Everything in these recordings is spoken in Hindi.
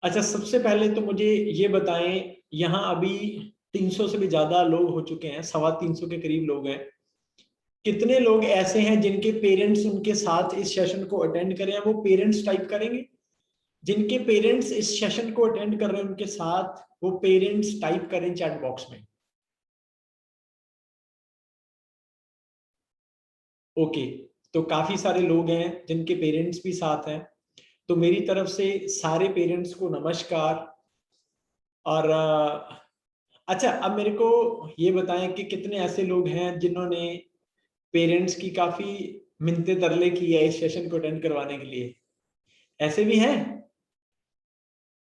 अच्छा, सबसे पहले तो मुझे ये बताएं, यहाँ अभी 300 से भी ज्यादा लोग हो चुके हैं, 350 के करीब लोग हैं। कितने लोग ऐसे हैं जिनके पेरेंट्स उनके साथ इस सेशन को अटेंड करें? वो पेरेंट्स टाइप करेंगे। जिनके पेरेंट्स इस सेशन को अटेंड कर रहे हैं उनके साथ वो पेरेंट्स टाइप करें चैट बॉक्स में। ओके, तो काफी सारे लोग हैं जिनके पेरेंट्स भी साथ हैं, तो मेरी तरफ से सारे पेरेंट्स को नमस्कार। और अच्छा, अब मेरे को ये बताएं कि कितने ऐसे लोग हैं जिन्होंने पेरेंट्स की काफी मिन्नतें तरले की है इस सेशन को अटेंड करवाने के लिए? ऐसे भी हैं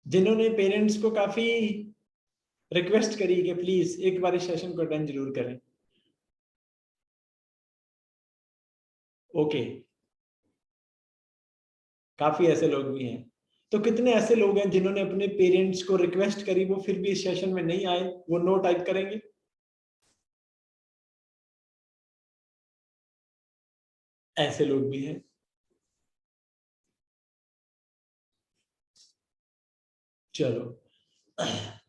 जिन्होंने पेरेंट्स को काफी रिक्वेस्ट करी कि प्लीज एक बार इस सेशन को अटेंड जरूर करें। ओके, काफी ऐसे लोग भी हैं। तो कितने ऐसे लोग हैं जिन्होंने अपने पेरेंट्स को रिक्वेस्ट करी, वो फिर भी इस सेशन में नहीं आए? वो नो टाइप करेंगे। ऐसे लोग भी हैं। चलो,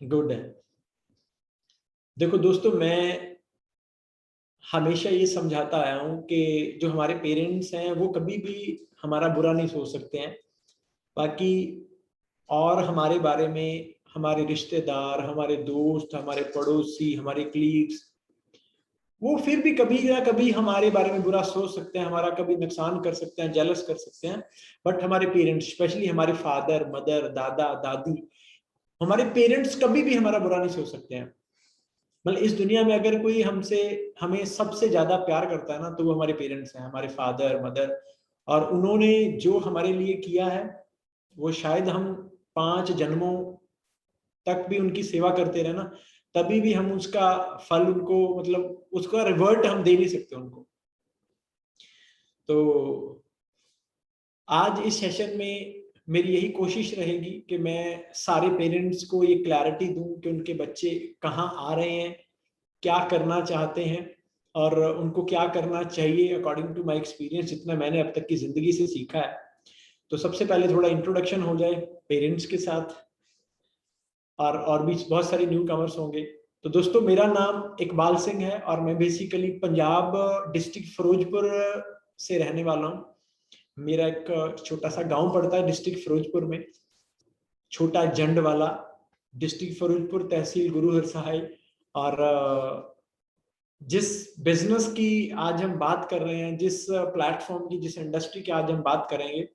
गुड है। देखो दोस्तों, मैं हमेशा ये समझाता आया हूं कि जो हमारे पेरेंट्स हैं वो कभी भी हमारा बुरा नहीं सोच सकते हैं। बाकी और हमारे बारे में हमारे रिश्तेदार, हमारे दोस्त, हमारे पड़ोसी, हमारे कलीग्स, वो फिर भी कभी ना कभी हमारे बारे में बुरा सोच सकते हैं, हमारा कभी नुकसान कर सकते हैं, जेलस कर सकते हैं। बट हमारे पेरेंट्स, स्पेशली हमारे फादर मदर, दादा दादी, हमारे पेरेंट्स कभी भी हमारा बुरा नहीं सोच सकते हैं। मतलब इस दुनिया में अगर कोई हमसे हमें सबसे ज्यादा प्यार करता है ना, तो वो हमारे पेरेंट्स हैं, हमारे फादर मदर। और उन्होंने जो हमारे लिए किया है वो शायद हम 5 जन्मों तक भी उनकी सेवा करते रहे ना, तभी भी हम उसका फल उनको, मतलब उसका रिवर्ट हम दे नहीं सकते उनको। तो आज इस सेशन में मेरी यही कोशिश रहेगी कि मैं सारे पेरेंट्स को ये क्लैरिटी दूं कि उनके बच्चे कहाँ आ रहे हैं, क्या करना चाहते हैं, और उनको क्या करना चाहिए अकॉर्डिंग टू माय एक्सपीरियंस, जितना मैंने अब तक की जिंदगी से सीखा है। तो सबसे पहले थोड़ा इंट्रोडक्शन हो जाए पेरेंट्स के साथ, और भी बहुत सारे न्यू कमर्स होंगे। तो दोस्तों, मेरा नाम इकबाल सिंह है और मैं बेसिकली पंजाब डिस्ट्रिक्ट फिरोजपुर से रहने वाला हूँ। मेरा एक छोटा सा गांव पड़ता है डिस्ट्रिक्ट फिरोजपुर में, छोटा जंड वाला, डिस्ट्रिक्ट फिरोजपुर, तहसील गुरु हरसहाय। और जिस बिजनेस की आज हम बात कर रहे हैं, जिस प्लेटफॉर्म की, जिस इंडस्ट्री की आज हम बात करेंगे,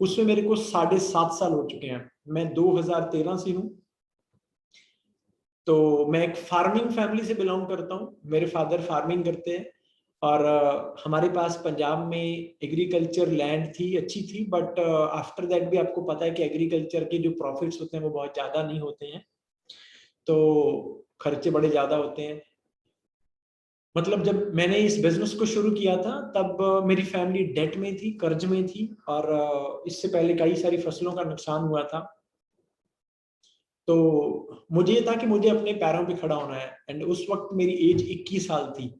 उसमें मेरे को 7.5 साल हो चुके हैं। मैं 2013 से हूँ। तो मैं एक फार्मिंग फैमिली से बिलोंग करता हूँ, मेरे फादर फार्मिंग करते हैं। और हमारे पास पंजाब में एग्रीकल्चर लैंड थी, अच्छी थी, बट आफ्टर दैट भी आपको पता है कि एग्रीकल्चर के जो प्रॉफिट्स होते हैं वो बहुत ज़्यादा नहीं होते हैं, तो खर्चे बड़े ज़्यादा होते हैं। मतलब जब मैंने इस बिजनेस को शुरू किया था तब मेरी फैमिली डेट में थी, कर्ज में थी, और इससे पहले कई सारी फसलों का नुकसान हुआ था। तो मुझे ये था कि मुझे अपने पैरों पे खड़ा होना है, एंड उस वक्त मेरी एज 21 साल थी।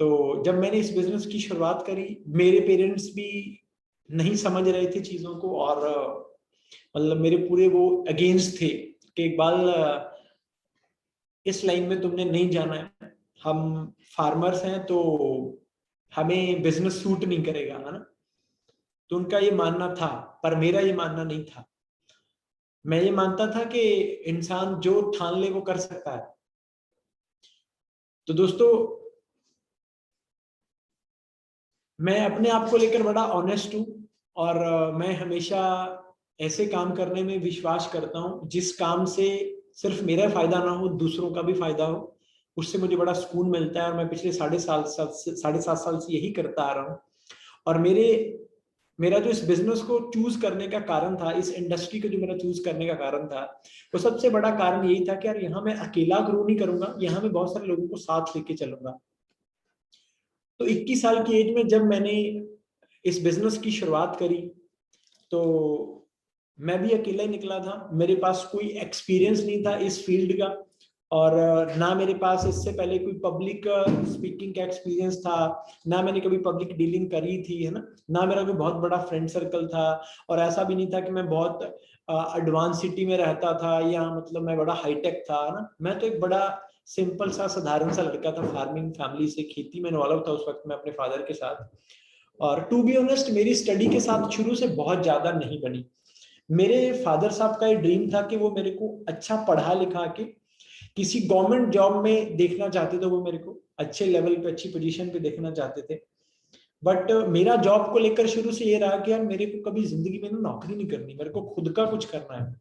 तो जब मैंने इस बिजनेस की शुरुआत करी, मेरे पेरेंट्स भी नहीं समझ रहे थे चीज़ों को, और मतलब मेरे पूरे वो अगेंस्ट थे कि इकबाल, इस लाइन में तुमने नहीं जाना है, हम फार्मर्स हैं तो हमें बिजनेस सूट नहीं करेगा, है ना। तो उनका ये मानना था, पर मेरा ये मानना नहीं था। मैं ये मानता था कि इंसान जो ठान ले वो कर सकता है। तो दोस्तों, मैं अपने आप को लेकर बड़ा ऑनेस्ट हूँ, और मैं हमेशा ऐसे काम करने में विश्वास करता हूँ जिस काम से सिर्फ मेरा फायदा ना हो, दूसरों का भी फायदा हो। उससे मुझे बड़ा सुकून मिलता है, और मैं पिछले 7.5 साल से यही करता आ रहा हूँ। और मेरा जो इस बिजनेस को चूज करने का कारण था, इस इंडस्ट्री को जो मेरा चूज करने का कारण था, वो सबसे बड़ा कारण यही था कि यार यहाँ मैं अकेला ग्रो नहीं करूंगा, यहाँ मैं बहुत सारे लोगों को साथ लेके चलूंगा। तो 21 साल की एज में जब मैंने इस बिजनेस की शुरुआत करी, तो मैं भी अकेला ही निकला था, मेरे पास कोई एक्सपीरियंस नहीं था इस फील्ड का। और ना मेरे पास इससे पहले कोई पब्लिक स्पीकिंग का एक्सपीरियंस था, ना मैंने कभी पब्लिक डीलिंग करी थी, है ना मेरा कोई बहुत बड़ा फ्रेंड सर्कल था, और ऐसा भी नहीं था कि मैं बहुत एडवांस सिटी में रहता था या मतलब मैं बड़ा हाईटेक था, है ना। मैं तो एक बड़ा सिंपल सा साधारण सा लड़का था, फार्मिंग फैमिली से, खेती में इन्वॉल्व था उस वक्त मैं अपने फादर के साथ। और टू बी ऑनेस्ट मेरी स्टडी के साथ शुरू से बहुत ज्यादा नहीं बनी। मेरे फादर साहब का ये ड्रीम था कि वो मेरे को अच्छा पढ़ा लिखा के किसी गवर्नमेंट जॉब में देखना चाहते थे, वो मेरे को अच्छे लेवल पे अच्छी पोजीशन पे देखना चाहते थे। बट मेरा जॉब को लेकर शुरू से ये रहा कि यार मेरे को कभी जिंदगी में नौकरी नहीं करनी, मेरे को खुद का कुछ करना है।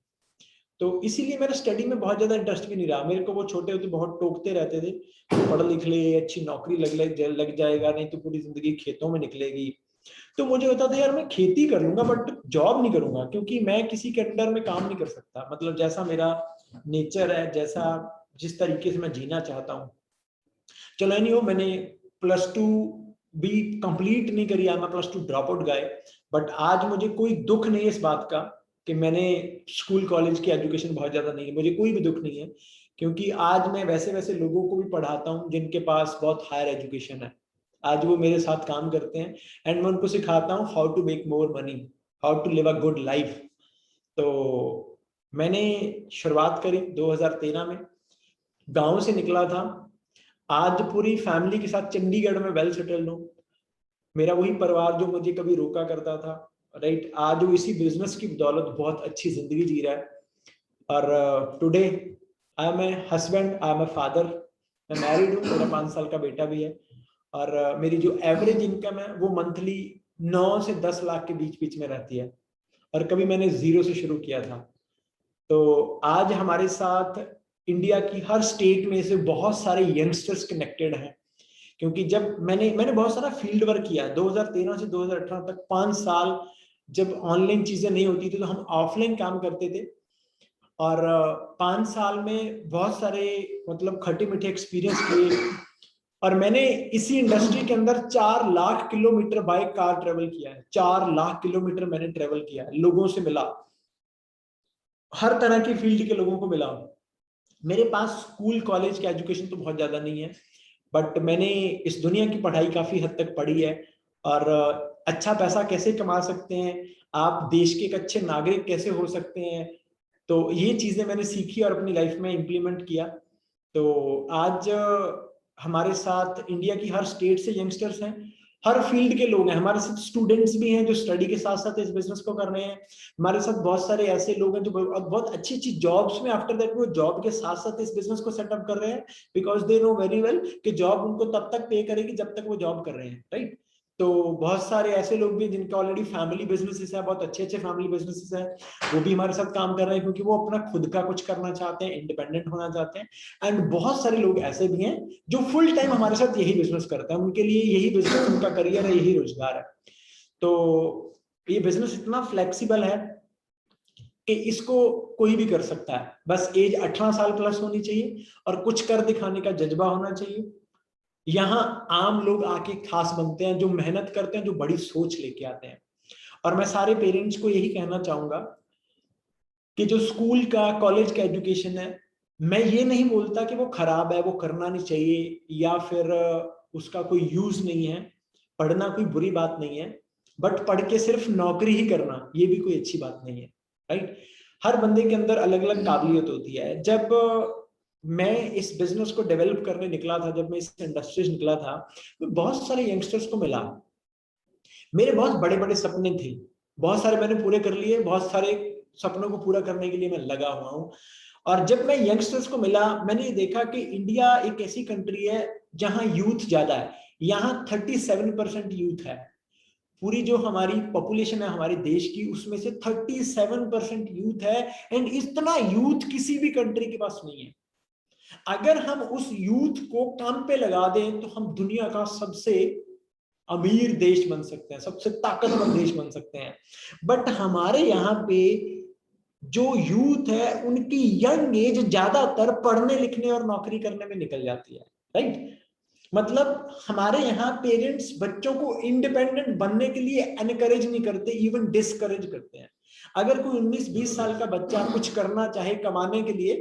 तो इसीलिए मेरा स्टडी में बहुत ज्यादा इंटरेस्ट भी नहीं रहा। मेरे को वो छोटे होते बहुत टोकते रहते थे, पढ़ लिख ले, अच्छी नौकरी लग जाएगा, नहीं तो पूरी जिंदगी खेतों में निकलेगी। तो मुझे होता था यार मैं खेती कर लूंगा बट जॉब नहीं करूंगा, क्योंकि मैं किसी के अंडर में काम नहीं कर सकता। मतलब जैसा मेरा नेचर है, जैसा जिस तरीके से मैं जीना चाहता हूँ। चलो नहीं हो, मैंने +2 भी कंप्लीट नहीं करी, मैं +2 ड्रॉप आउट गए। बट आज मुझे कोई दुख नहीं है इस बात का कि मैंने स्कूल कॉलेज की एजुकेशन बहुत ज्यादा नहीं है, मुझे कोई भी दुख नहीं है, क्योंकि आज मैं वैसे वैसे लोगों को भी पढ़ाता हूँ जिनके पास बहुत हायर एजुकेशन है। आज वो मेरे साथ काम करते हैं एंड मैं उनको सिखाता हूँ how to make more money, how to live a good life. तो मैंने शुरुआत करी 2013 में, गांव से निकला था। आज पूरी फैमिली के साथ चंडीगढ़ में वेल सेटल्ड हूँ। मेरा वही परिवार जो मुझे कभी रोका करता था, राइट, आज वो इसी बिजनेस की बदौलत बहुत अच्छी जिंदगी जी रहा है। और today I am a husband, I am a father, मैं मैरिड हूँ, मेरा 5 साल का बेटा भी है। और मेरी जो एवरेज इनकम है वो मंथली 9 से 10 लाख के बीच बीच में रहती है, और कभी मैंने जीरो से शुरू किया था। तो आज हमारे साथ इंडिया की हर स्टेट में से बहुत सारे यंगस्टर्स कनेक्टेड हैं, क्योंकि जब मैंने बहुत सारा फील्ड वर्क किया 2013 से 2018 तक, 5 साल जब ऑनलाइन चीजें नहीं होती थी तो हम ऑफलाइन काम करते थे। और 5 साल में बहुत सारे मतलब खट्टे मीठे एक्सपीरियंस किए। और मैंने इसी इंडस्ट्री के अंदर 4 lakh kilometre by car travel किया है, 4 लाख किलोमीटर मैंने ट्रेवल किया है, लोगों से मिला, हर तरह की फील्ड के लोगों को मिला। मेरे पास स्कूल कॉलेज की एजुकेशन तो बहुत ज्यादा नहीं है, बट मैंने इस दुनिया की पढ़ाई काफी हद तक पढ़ी है। और अच्छा पैसा कैसे कमा सकते हैं, आप देश के एक अच्छे नागरिक कैसे हो सकते हैं, तो ये चीजें मैंने सीखी और अपनी लाइफ में इम्प्लीमेंट किया। तो आज हमारे साथ इंडिया की हर स्टेट से यंगस्टर्स हैं, हर फील्ड के लोग हैं। हमारे साथ स्टूडेंट्स भी हैं जो स्टडी के साथ साथ इस बिजनेस को कर रहे हैं। हमारे साथ बहुत सारे ऐसे लोग हैं जो बहुत अच्छी अच्छी जॉब्स में आफ्टर दैट वो जॉब के साथ साथ इस बिजनेस को सेटअप कर रहे हैं, because they know very well कि जॉब उनको तब तक पे करेगी जब तक वो जॉब कर रहे हैं, राइट। तो बहुत सारे ऐसे लोग भी जिनके ऑलरेडी फैमिली बिजनेसेस है, बहुत अच्छे अच्छे फैमिली बिजनेसेस है, वो भी हमारे साथ काम कर रहे हैं, क्योंकि वो अपना खुद का कुछ करना चाहते हैं, इंडिपेंडेंट होना चाहते हैं। एंड बहुत सारे लोग ऐसे भी हैं जो फुल टाइम हमारे साथ यही बिजनेस करते हैं, उनके लिए यही बिजनेस उनका करियर है, यही रोजगार है। तो ये बिजनेस इतना फ्लेक्सिबल है कि इसको कोई भी कर सकता है, बस एज 18 साल प्लस होनी चाहिए और कुछ कर दिखाने का जज्बा होना चाहिए। यहाँ आम लोग आके खास बनते हैं, जो मेहनत करते हैं, जो बड़ी सोच लेके आते हैं। और मैं सारे पेरेंट्स को यही कहना चाहूंगा कि जो स्कूल का कॉलेज का एजुकेशन है, मैं ये नहीं बोलता कि वो खराब है, वो करना नहीं चाहिए, या फिर उसका कोई यूज नहीं है, पढ़ना कोई बुरी बात नहीं है। बट पढ़ के सिर्फ नौकरी ही करना ये भी कोई अच्छी बात नहीं है, राइट। हर बंदे के अंदर अलग अलग काबिलियत होती है। जब मैं इस बिजनेस को डेवलप करने निकला था, जब मैं इस इंडस्ट्री से निकला था, तो बहुत सारे यंगस्टर्स को मिला। मेरे बहुत बड़े बड़े सपने थे, बहुत सारे मैंने पूरे कर लिए, बहुत सारे सपनों को पूरा करने के लिए मैं लगा हुआ हूँ। और जब मैं यंगस्टर्स को मिला, मैंने देखा कि इंडिया एक ऐसी कंट्री है जहां यूथ ज्यादा है। यहाँ 37% यूथ है। पूरी जो हमारी पॉपुलेशन है हमारे देश की, उसमें से 37% यूथ है। एंड इतना यूथ किसी भी कंट्री के पास नहीं है। अगर हम उस यूथ को काम पे लगा दें तो हम दुनिया का सबसे अमीर देश बन सकते हैं, सबसे ताकतवर देश बन सकते हैं। बट हमारे यहाँ पे जो यूथ है उनकी यंग एज ज्यादातर पढ़ने लिखने और नौकरी करने में निकल जाती है, राइट। मतलब हमारे यहाँ पेरेंट्स बच्चों को इंडिपेंडेंट बनने के लिए एनकरेज नहीं करते, इवन डिस्करेज करते हैं। अगर कोई 19-20 साल का बच्चा कुछ करना चाहे कमाने के लिए,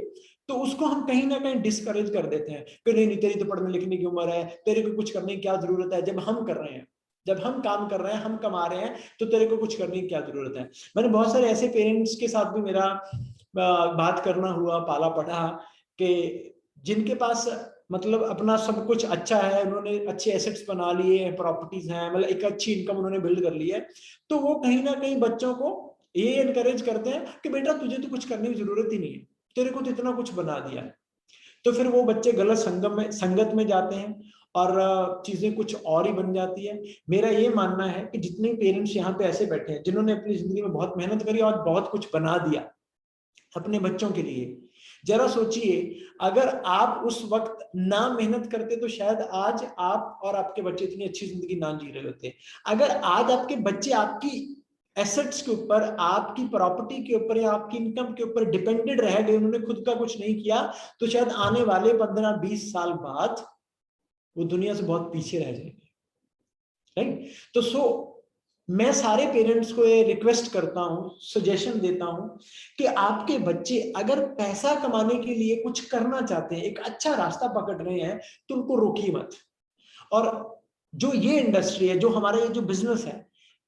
तो उसको हम कहीं ना कहीं डिस्करेज कर देते हैं कि नहीं नहीं, तेरी तो पढ़ने लिखने की उम्र है, तेरे को कुछ करने की क्या जरूरत है, जब हम कर रहे हैं, जब हम काम कर रहे हैं, हम कमा रहे हैं, तो तेरे को कुछ करने की क्या जरूरत है। मैंने बहुत सारे ऐसे पेरेंट्स के साथ भी मेरा बात करना हुआ, पाला पड़ा, कि जिनके पास मतलब अपना सब कुछ अच्छा है, उन्होंने अच्छे एसेट्स बना लिए, प्रॉपर्टीज हैं, मतलब एक अच्छी इनकम उन्होंने बिल्ड कर ली है, तो वो कहीं ना कहीं बच्चों को ये एनकरेज करते हैं कि बेटा तुझे तो कुछ करने की जरूरत ही नहीं है, तेरे को तो इतना कुछ बना दिया है। तो फिर वो बच्चे गलत संगत में जाते हैं और चीजें कुछ और ही बन जाती है। मेरा ये मानना है कि जितने पेरेंट्स यहाँ पे ऐसे बैठे हैं जिन्होंने अपनी जिंदगी में बहुत मेहनत करी और बहुत कुछ बना दिया अपने बच्चों के लिए, जरा सोचिए अगर आप उस वक्त ना मेहनत करते तो शायद आज आप और आपके बच्चे इतनी अच्छी जिंदगी ना जी रहे होते। अगर आज आपके बच्चे आपकी एसेट्स के ऊपर, आपकी प्रॉपर्टी के ऊपर या आपकी इनकम के ऊपर डिपेंडेड रह गए, उन्होंने खुद का कुछ नहीं किया, तो शायद आने वाले 15-20 साल बाद वो दुनिया से बहुत पीछे रह जाएंगे, राइट। तो मैं सारे पेरेंट्स को ये रिक्वेस्ट करता हूं, सजेशन देता हूं कि आपके बच्चे अगर पैसा कमाने के लिए कुछ करना चाहते हैं, एक अच्छा रास्ता पकड़ रहे हैं, तो उनको रोकिए मत। और जो ये इंडस्ट्री है, जो हमारा ये जो बिजनेस है,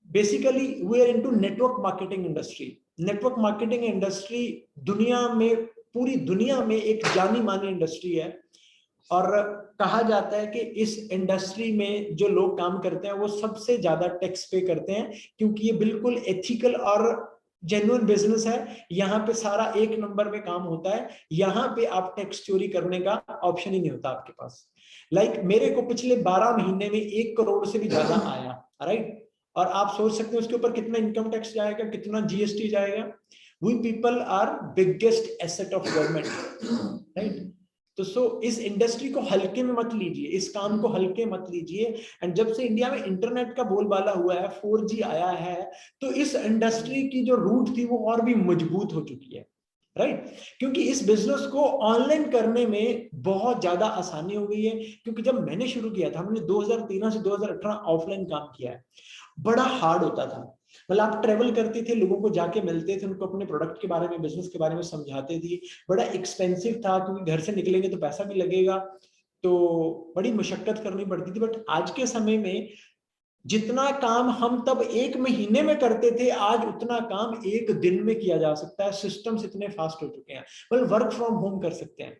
basically we are into network marketing industry. Network marketing industry दुनिया में, पूरी दुनिया में एक जानी मानी इंडस्ट्री है। और कहा जाता है कि इस इंडस्ट्री में जो लोग काम करते हैं वो सबसे ज्यादा टैक्स पे करते हैं, क्योंकि ये बिल्कुल एथिकल और जेन्युइन बिजनेस है। यहाँ पे सारा एक नंबर में काम होता है, यहाँ पे आप टैक्स चोरी करने का ऑप्शन ही नहीं होता आपके पास। लाइक मेरे को पिछले 12 महीने में 1 करोड़ से भी ज्यादा आया, राइट। और आप सोच सकते हैं उसके ऊपर कितना इनकम टैक्स जाएगा, कितना जीएसटी जाएगा। We people are biggest asset of government, right. तो इस इंडस्ट्री को हल्के में मत लीजिए, इस काम को हल्के मत लीजिए। एंड जब से इंडिया में इंटरनेट का बोलबाला हुआ है, 4G आया है, तो इस इंडस्ट्री की जो रूट थी वो और भी मजबूत हो चुकी है, राइट। क्योंकि इस बिजनेस को ऑनलाइन करने में बहुत ज्यादा आसानी हो गई है। क्योंकि जब मैंने शुरू किया था, हमने 2013 से 2018 ऑफलाइन काम किया है, बड़ा हार्ड होता था। मतलब आप ट्रेवल करते थे, लोगों को जाके मिलते थे, उनको अपने प्रोडक्ट के बारे में, बिजनेस के बारे में समझाते थे। बड़ा एक्सपेंसिव था, क्योंकि घर से निकलेंगे तो पैसा भी लगेगा, तो बड़ी मशक्कत करनी पड़ती थी। बट आज के समय में जितना काम हम तब 1 महीने में करते थे, आज उतना काम 1 दिन में किया जा सकता है। सिस्टम्स इतने फास्ट हो चुके हैं, मतलब वर्क फ्रॉम होम कर सकते हैं।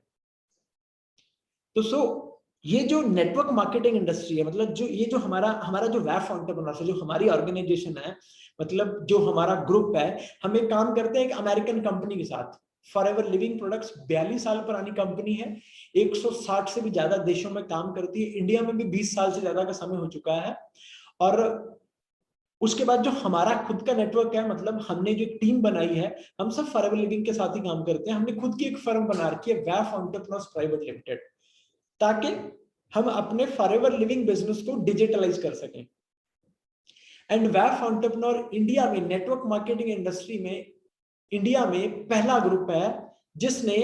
तो ये जो नेटवर्क मार्केटिंग इंडस्ट्री है, मतलब जो ये जो हमारा जो वैफ एंटरप्रेन्योर्स है, जो हमारी ऑर्गेनाइजेशन है, मतलब जो हमारा ग्रुप है, हम एक काम करते हैं एक अमेरिकन कंपनी के साथ, फॉरएवर लिविंग प्रोडक्ट्स। 42 साल पुरानी कंपनी है, 160 से भी ज्यादा देशों में काम करती है, इंडिया में भी 20 साल से ज्यादा का समय हो चुका है। और उसके बाद जो हमारा खुद का नेटवर्क है, मतलब हमने जो टीम बनाई है, हम सब फॉरएवर लिविंग के साथ ही काम करते हैं। हमने खुद की एक फर्म बना रखी है, वैफ एंटरप्रेन्योर्स प्राइवेट लिमिटेड, ताकि हम अपने फॉरएवर लिविंग बिजनेस को डिजिटलाइज कर सकें। एंड वैफ एंटरप्रेन्योर इंडिया में, नेटवर्क मार्केटिंग इंडस्ट्री में इंडिया में पहला ग्रुप है जिसने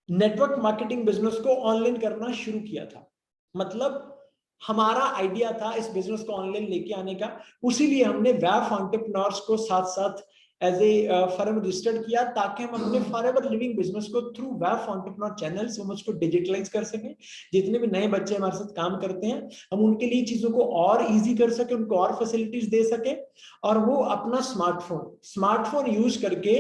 नेटवर्क मार्केटिंग बिजनेस को ऑनलाइन करना शुरू किया था। मतलब हमारा आइडिया था इस बिजनेस को ऑनलाइन लेके आने का, उसीलिए हमने वैफ एंटरप्रेन्योर्स को साथ साथ एज ए फर्म रजिस्टर्ड किया, ताकि हम अपने फॉरएवर लिविंग बिजनेस को थ्रू वैफ एंटरप्रेन्योर चैनल्स हम उसको डिजिटलाइज कर सकें। जितने भी नए बच्चे हमारे साथ काम करते हैं, हम उनके लिए चीजों को और इजी कर सके, उनको और फैसिलिटीज दे सके, और वो अपना स्मार्टफोन यूज करके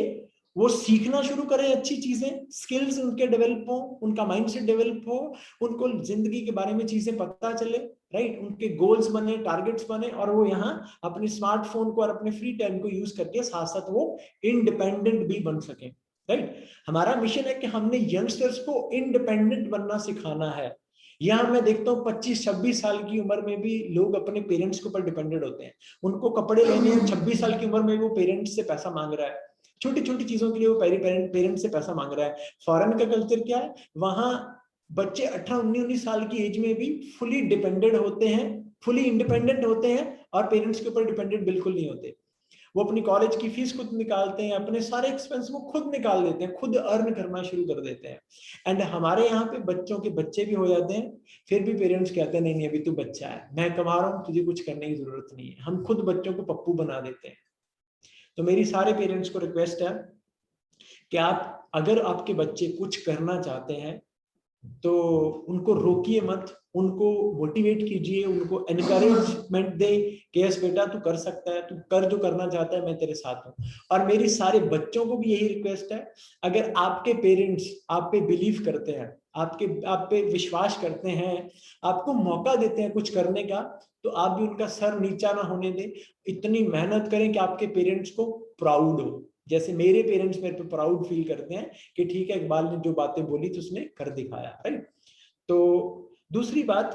वो सीखना शुरू करें अच्छी चीजें, स्किल्स उनके डेवलप हो, उनका माइंडसेट डेवलप हो, उनको जिंदगी के बारे में चीजें पता चले, राइट। उनके गोल्स बने, टारगेट्स बने, और वो यहाँ अपने स्मार्टफोन को और अपने फ्री टाइम को यूज करके साथ साथ वो इंडिपेंडेंट भी बन सके, राइट। हमारा मिशन है कि हमने यंगस्टर्स को इंडिपेंडेंट बनना सिखाना है। यहाँ मैं देखता हूँ 25-26 साल की उम्र में भी लोग अपने पेरेंट्स के ऊपर डिपेंडेंट होते हैं। उनको कपड़े लेने हैं, 26 साल की उम्र में वो पेरेंट्स से पैसा मांग रहा है, छोटी छोटी चीजों के लिए वो पेरेंट्स से पैसा मांग रहा है। फॉरेन का कल्चर क्या है, वहां बच्चे 18-19 साल की एज में भी फुली डिपेंडेंट होते हैं, फुली इंडिपेंडेंट होते हैं, और पेरेंट्स के ऊपर डिपेंडेंट बिल्कुल नहीं होते। वो अपनी कॉलेज की फीस खुद निकालते हैं, अपने सारे एक्सपेंस वो खुद निकाल देते हैं, खुद अर्न करना शुरू कर देते हैं। एंड हमारे यहाँ पे बच्चों के बच्चे भी हो जाते हैं, फिर भी पेरेंट्स कहते हैं नहीं नहीं अभी तू बच्चा है, मैं कमा रहा हूँ, तुझे कुछ करने की जरूरत नहीं है। हम खुद बच्चों को पप्पू बना देते हैं। तो मेरी सारे पेरेंट्स को रिक्वेस्ट है कि आप अगर आपके बच्चे कुछ करना चाहते हैं तो उनको रोकिए मत, उनको मोटिवेट कीजिए, उनको एनकरेजमेंट दें कि यस बेटा तू कर सकता है, तू कर जो करना चाहता है, मैं तेरे साथ हूँ। और मेरी सारे बच्चों को भी यही रिक्वेस्ट है, अगर आपके पेरेंट्स आप पे बिलीव करते हैं, आप पे विश्वास करते हैं, आपको मौका देते हैं कुछ करने का, तो आप भी उनका सर नीचा ना होने दें। इतनी मेहनत करें कि आपके पेरेंट्स को प्राउड हो, जैसे मेरे पेरेंट्स मेरे पे प्राउड फील करते हैं कि ठीक है इकबाल ने जो बातें बोली थी उसने कर दिखाया, राइट। तो दूसरी बात,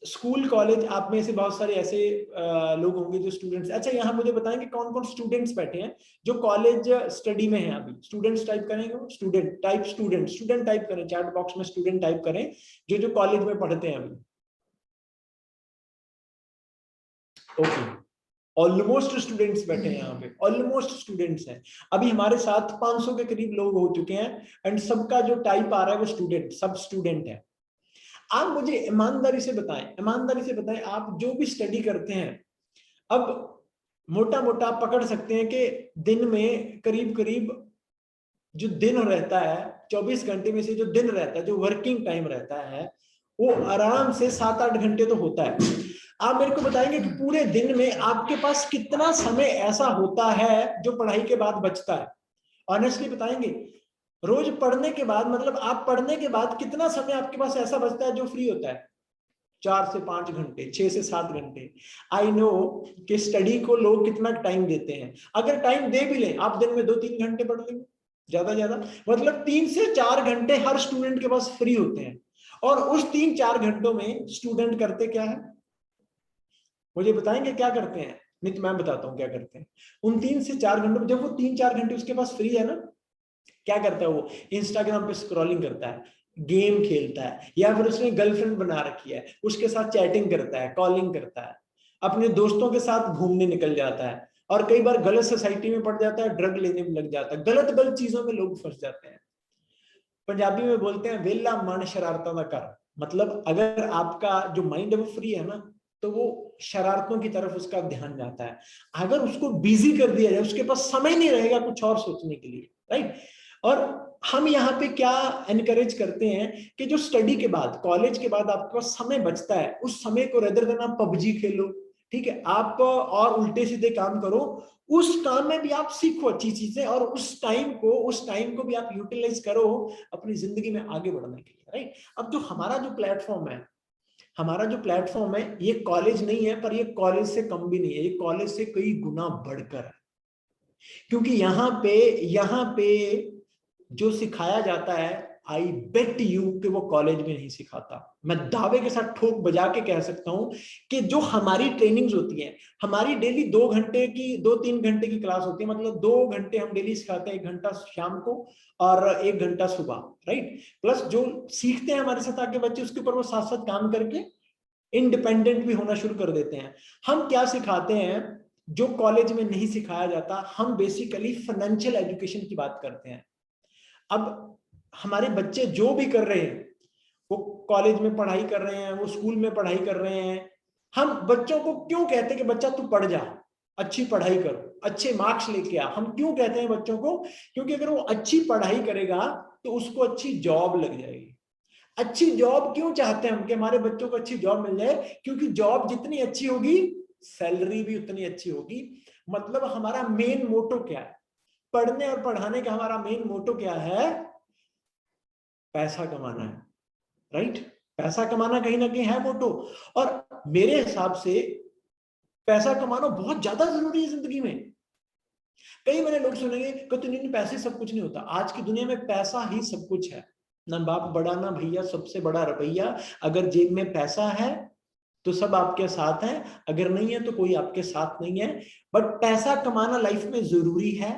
स्कूल कॉलेज, आप में से बहुत सारे ऐसे लोग होंगे जो स्टूडेंट्स, अच्छा यहाँ मुझे बताएंगे कौन कौन स्टूडेंट्स बैठे हैं जो कॉलेज स्टडी में हैं अभी? स्टूडेंट्स टाइप करेंगे, स्टूडेंट टाइप करें, चैट बॉक्स में स्टूडेंट टाइप करें जो जो कॉलेज में पढ़ते हैं अभी। ओके, ऑलमोस्ट स्टूडेंट्स बैठे हैं यहाँ पे, ऑलमोस्ट स्टूडेंट्स हैं। अभी हमारे साथ 500 के करीब लोग हो चुके हैं एंड सबका जो टाइप आ रहा है वो स्टूडेंट, सब स्टूडेंट है। आप मुझे ईमानदारी से बताएं आप जो भी स्टडी करते हैं, अब मोटा मोटा पकड़ सकते हैं कि दिन में करीब करीब जो दिन रहता है 24 घंटे में से जो दिन रहता है, जो वर्किंग टाइम रहता है, वो आराम से 7-8 घंटे तो होता है। आप मेरे को बताएंगे कि पूरे दिन में आपके पास कितना समय ऐसा होता है जो पढ़ाई के बाद बचता है? ऑनेस्टली बताएंगे, रोज पढ़ने के बाद, मतलब आप पढ़ने के बाद कितना समय आपके पास ऐसा बचता है जो फ्री होता है? 4 से 5 घंटे, 6 से 7 घंटे। आई नो कि स्टडी को लोग कितना टाइम देते हैं, अगर टाइम दे भी लें आप दिन में 2-3 घंटे पढ़ लेंगे ज्यादा, मतलब 3 से 4 घंटे हर स्टूडेंट के पास फ्री होते हैं। और उस 3-4 घंटों में स्टूडेंट करते क्या है, मुझे बताएंगे क्या करते हैं? नहीं तो मैं बताता हूँ क्या करते हैं। उन 3 से 4 घंटों में जब वो 3-4 घंटे उसके पास फ्री है ना, क्या करता है वो? इंस्टाग्राम पे स्क्रॉलिंग करता है, गेम खेलता है, या फिर उसने गर्लफ्रेंड बना रखी है उसके साथ चैटिंग करता है, कॉलिंग करता है, अपने दोस्तों के साथ घूमने निकल जाता है, और कई बार गलत सोसाइटी में पड़ जाता है, ड्रग लेने में लग जाता है, गलत गलत चीजों में लोग फंस जाते हैं। पंजाबी में बोलते हैं वेला मन शरारतों का कर, मतलब अगर आपका जो माइंड है वो फ्री है ना, तो वो शरारतों की तरफ उसका ध्यान जाता है। अगर उसको बिजी कर दिया जाए, उसके पास समय नहीं रहेगा कुछ और सोचने के लिए, राइट। और हम यहाँ पे क्या एनकरेज करते हैं कि जो स्टडी के बाद, कॉलेज के बाद आपके पास समय बचता है, उस समय को रेदर देन आप पबजी खेलो, ठीक है, आप और उल्टे सीधे काम करो, उस काम में भी आप सीखो अच्छी चीजें, और उस टाइम को भी आप यूटिलाइज करो अपनी जिंदगी में आगे बढ़ने के लिए, राइट। अब जो हमारा जो प्लेटफॉर्म है ये कॉलेज नहीं है, पर ये कॉलेज से कम भी नहीं है, ये कॉलेज से कई गुना बढ़कर है। क्योंकि यहाँ पे जो सिखाया जाता है, आई बेट यू कि वो कॉलेज में नहीं सिखाता। मैं दावे के साथ ठोक बजा के कह सकता हूं कि जो हमारी ट्रेनिंग्स होती हैं, हमारी डेली 2-3 घंटे की क्लास होती है, मतलब 2 घंटे हम डेली सिखाते हैं, 1 घंटा शाम को और 1 घंटा सुबह, राइट। प्लस जो सीखते हैं हमारे साथ आके बच्चे, उसके ऊपर वो साथ साथ काम करके इंडिपेंडेंट भी होना शुरू कर देते हैं। हम क्या सिखाते हैं जो कॉलेज में नहीं सिखाया जाता? हम बेसिकली फाइनेंशियल एजुकेशन की बात करते हैं। अब हमारे बच्चे जो भी कर रहे हैं, वो कॉलेज में पढ़ाई कर रहे हैं, वो स्कूल में पढ़ाई कर रहे हैं, हम बच्चों को क्यों कहते हैं कि बच्चा तू पढ़ जा, अच्छी पढ़ाई करो, अच्छे मार्क्स लेके आ? हम क्यों कहते हैं बच्चों को? क्योंकि अगर वो अच्छी पढ़ाई करेगा तो उसको अच्छी जॉब लग जाएगी। अच्छी जॉब क्यों चाहते हैं हम कि हमारे बच्चों को अच्छी जॉब मिल जाए? क्योंकि जॉब जितनी अच्छी होगी सैलरी भी उतनी अच्छी होगी। मतलब हमारा मेन मोटो क्या है पढ़ने और पढ़ाने का? हमारा मेन मोटो क्या है? पैसा कमाना है, राइट। पैसा कमाना कहीं ना कहीं है मोटो। और मेरे हिसाब से पैसा कमाना बहुत ज्यादा जरूरी है जिंदगी में। कई मैंने लोग सुनेंगे कि नहीं पैसे सब कुछ नहीं होता। आज की दुनिया में पैसा ही सब कुछ है, ना बाप बड़ा ना भैया, सबसे बड़ा रुपया। अगर जेब में पैसा है तो सब आपके साथ है, अगर नहीं है तो कोई आपके साथ नहीं है। बट पैसा कमाना लाइफ में जरूरी है।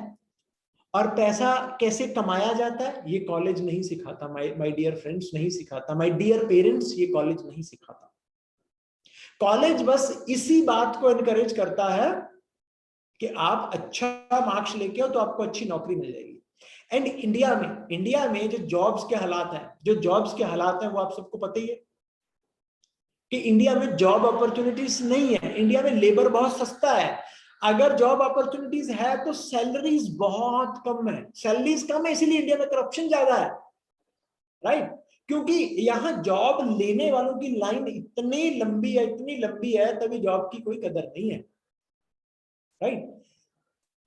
और पैसा कैसे कमाया जाता है ये कॉलेज नहीं सिखाता, माय डियर फ्रेंड्स, नहीं सिखाता। माय डियर पेरेंट्स, ये कॉलेज नहीं सिखाता। कॉलेज बस इसी बात को एनकरेज करता है कि आप अच्छा मार्क्स लेके आओ तो आपको अच्छी नौकरी मिल जाएगी। एंड इंडिया में जो जॉब्स के हालात हैं वो आप सबको पता ही है कि इंडिया में जॉब अपॉर्चुनिटीज नहीं है। इंडिया में लेबर बहुत सस्ता है। अगर जॉब अपॉर्चुनिटीज है तो सैलरीज बहुत कम है, सैलरीज कम है इसीलिए इंडिया में करप्शन ज्यादा है, राइट? क्योंकि यहाँ जॉब लेने वालों की लाइन इतनी लंबी है, इतनी लंबी है, तभी जॉब की कोई कदर नहीं है, राइट?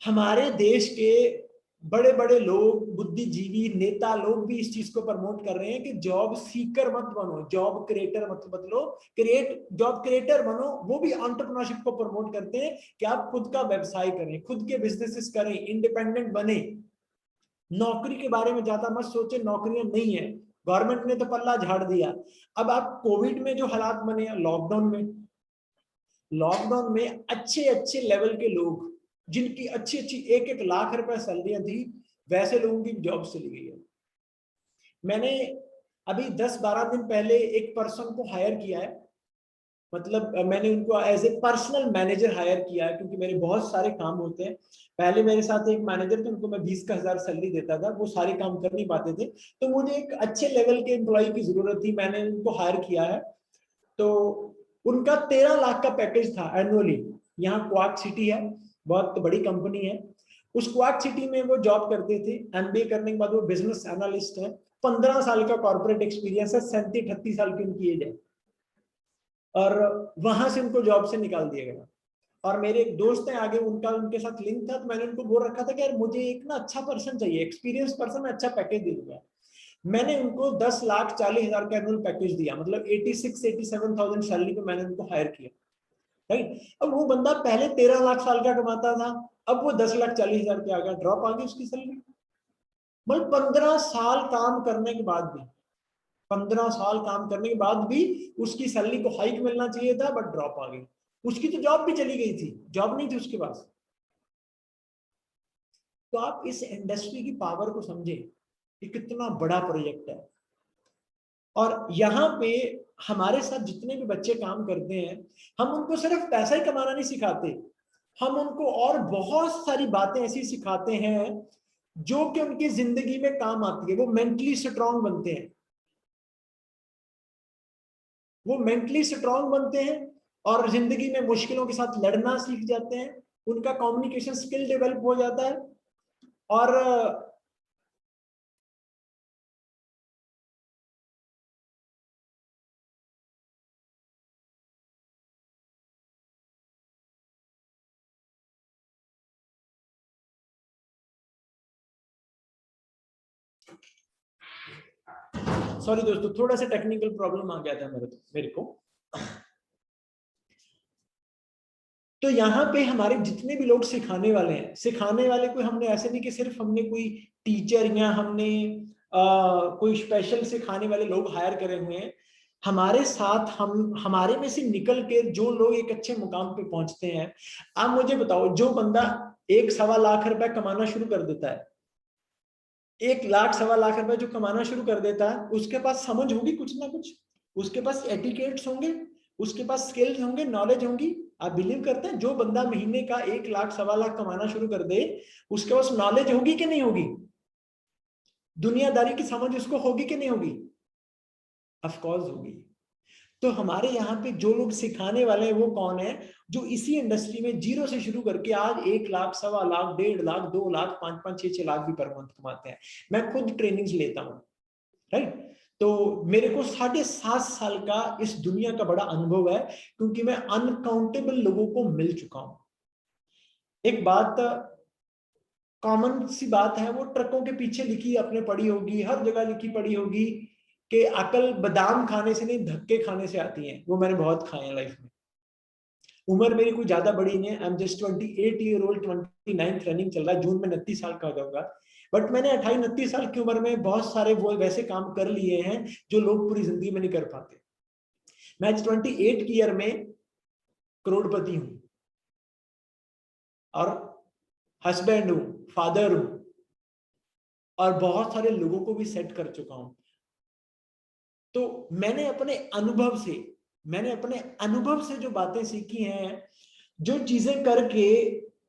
हमारे देश के बड़े बड़े लोग, बुद्धिजीवी नेता लोग भी इस चीज को प्रमोट कर रहे हैं कि जॉब सीकर मत बनो, जॉब क्रिएटर मत बदलो, जॉब क्रिएटर बनो। वो भी एंटरप्रेन्योरशिप को प्रमोट करते हैं कि आप खुद का व्यवसाय करें, खुद के बिजनेसेस करें, इंडिपेंडेंट बने। नौकरी के बारे में ज्यादा मत सोचे, नौकरियां नहीं है, गवर्नमेंट ने तो पल्ला झाड़ दिया। अब आप कोविड में जो हालात बने हैं, लॉकडाउन में अच्छे अच्छे लेवल के लोग जिनकी अच्छी अच्छी 1-1 लाख रुपए सैलरियां थी, वैसे लोगों की जॉब चली गई है। मैंने अभी 10-12 दिन पहले एक पर्सन को हायर किया है, मतलब मैंने उनको as a personal manager hire किया है, क्योंकि मेरे बहुत सारे काम होते हैं। पहले मेरे साथ एक मैनेजर थे, उनको मैं 20,000 सैलरी देता था, वो सारे काम कर नहीं पाते थे, तो मुझे एक अच्छे लेवल के एम्प्लॉय की जरूरत थी, मैंने उनको हायर किया है। तो उनका 13 लाख का पैकेज था एनुअली। यहाँ क्वार्क सिटी है, बहुत बड़ी कंपनी है, उस क्वार्क सिटी में वो जॉब करते थे। एमबीए करने के बाद वो बिजनेस एनालिस्ट है, 15 साल का कॉर्पोरेट एक्सपीरियंस है, 37-38 साल की उनकी एज है, और वहां से उनको जॉब से निकाल दिया गया। और मेरे एक दोस्त है आगे, उनका उनके साथ लिंक था, तो मैंने उनको बोल रखा था कि यार मुझे एक ना अच्छा पर्सन चाहिए, एक्सपीरियंस पर्सन, मैं अच्छा पैकेज दे दूंगा। मैंने उनको 10,40,000 का एनुअल पैकेज दिया, मतलब 86-87,000 सैलरी पे मैंने उनको हायर किया, राइट? अब वो बंदा पहले 13 लाख साल का कमाता था, अब वो 10,40,000 पे आ गया, ड्रॉप आ गई उसकी सैलरी। मतलब 15 साल काम करने के बाद भी, 15 साल काम करने के बाद भी उसकी सैलरी को हाइक मिलना चाहिए था, बट ड्रॉप आ गई। उसकी तो जॉब भी चली गई थी, जॉब नहीं थी उसके पास। तो आप इस इंडस्ट्री की पावर को समझें कि कितना बड़ा प्रोजेक्ट है। और यहाँ पे हमारे साथ जितने भी बच्चे काम करते हैं, हम उनको सिर्फ पैसा ही कमाना नहीं सिखाते, हम उनको और बहुत सारी बातें ऐसी सिखाते हैं जो कि उनकी जिंदगी में काम आती है। वो मेंटली स्ट्रांग बनते हैं, वो मेंटली स्ट्रांग बनते हैं और जिंदगी में मुश्किलों के साथ लड़ना सीख जाते हैं, उनका कम्युनिकेशन स्किल डेवलप हो जाता है। और सॉरी दोस्तों, थोड़ा सा टेक्निकल प्रॉब्लम आ गया था मेरे को। तो यहाँ पे हमारे जितने भी लोग सिखाने वाले हैं, सिखाने वाले कोई हमने ऐसे नहीं कि सिर्फ हमने कोई टीचर या हमने कोई स्पेशल सिखाने वाले लोग हायर करे हुए हैं। हमारे साथ हम, हमारे में से निकल के जो लोग एक अच्छे मुकाम पे पहुंचते हैं, आप मुझे बताओ, जो बंदा 1-1.25 लाख रुपए कमाना शुरू कर देता है, 1 लाख 1.25 लाख रुपए जो कमाना शुरू कर देता है, उसके पास समझ होगी कुछ ना कुछ, उसके पास एटिकेट्स होंगे, उसके पास स्किल्स होंगे, नॉलेज होंगी। आप बिलीव करते हैं जो बंदा महीने का 1 लाख 1.25 लाख कमाना शुरू कर दे, उसके पास नॉलेज होगी कि नहीं होगी? दुनियादारी की समझ उसको होगी कि नहीं होगी? ऑफ कोर्स होगी। तो हमारे यहाँ पे जो लोग सिखाने वाले हैं वो कौन है? जो इसी इंडस्ट्री में जीरो से शुरू करके आज 1 लाख 1.25 लाख 1.5 लाख 2 लाख 5-5 6-6 लाख भी पर मंथ कमाते हैं। मैं खुद ट्रेनिंग्स लेता हूँ, राइट? तो मेरे को 7.5 साल का इस दुनिया का बड़ा अनुभव है, क्योंकि मैं अनकाउंटेबल लोगों को मिल चुका हूं। एक बात, कॉमन सी बात है, वो ट्रकों के पीछे लिखी आपने पढ़ी होगी, हर जगह लिखी पढ़ी होगी कि अकल बादाम खाने से नहीं, धक्के खाने से आती है। वो मैंने बहुत खाए हैं लाइफ में। उम्र मेरी कोई ज्यादा बड़ी नहीं है, I am just 28 year old, 29th running चल रहा है, जून में 29 साल का हो जाऊंगा। बट मैंने 28-29 साल की उम्र में बहुत सारे वो वैसे काम कर लिए हैं जो लोग पूरी जिंदगी में नहीं कर पाते। मैं 28 की ईयर में करोड़पति हूं, और हस्बैंड हूं, फादर हूं, और बहुत सारे लोगों को भी सेट कर चुका हूं। तो मैंने अपने अनुभव से जो बातें सीखी हैं, जो चीजें करके,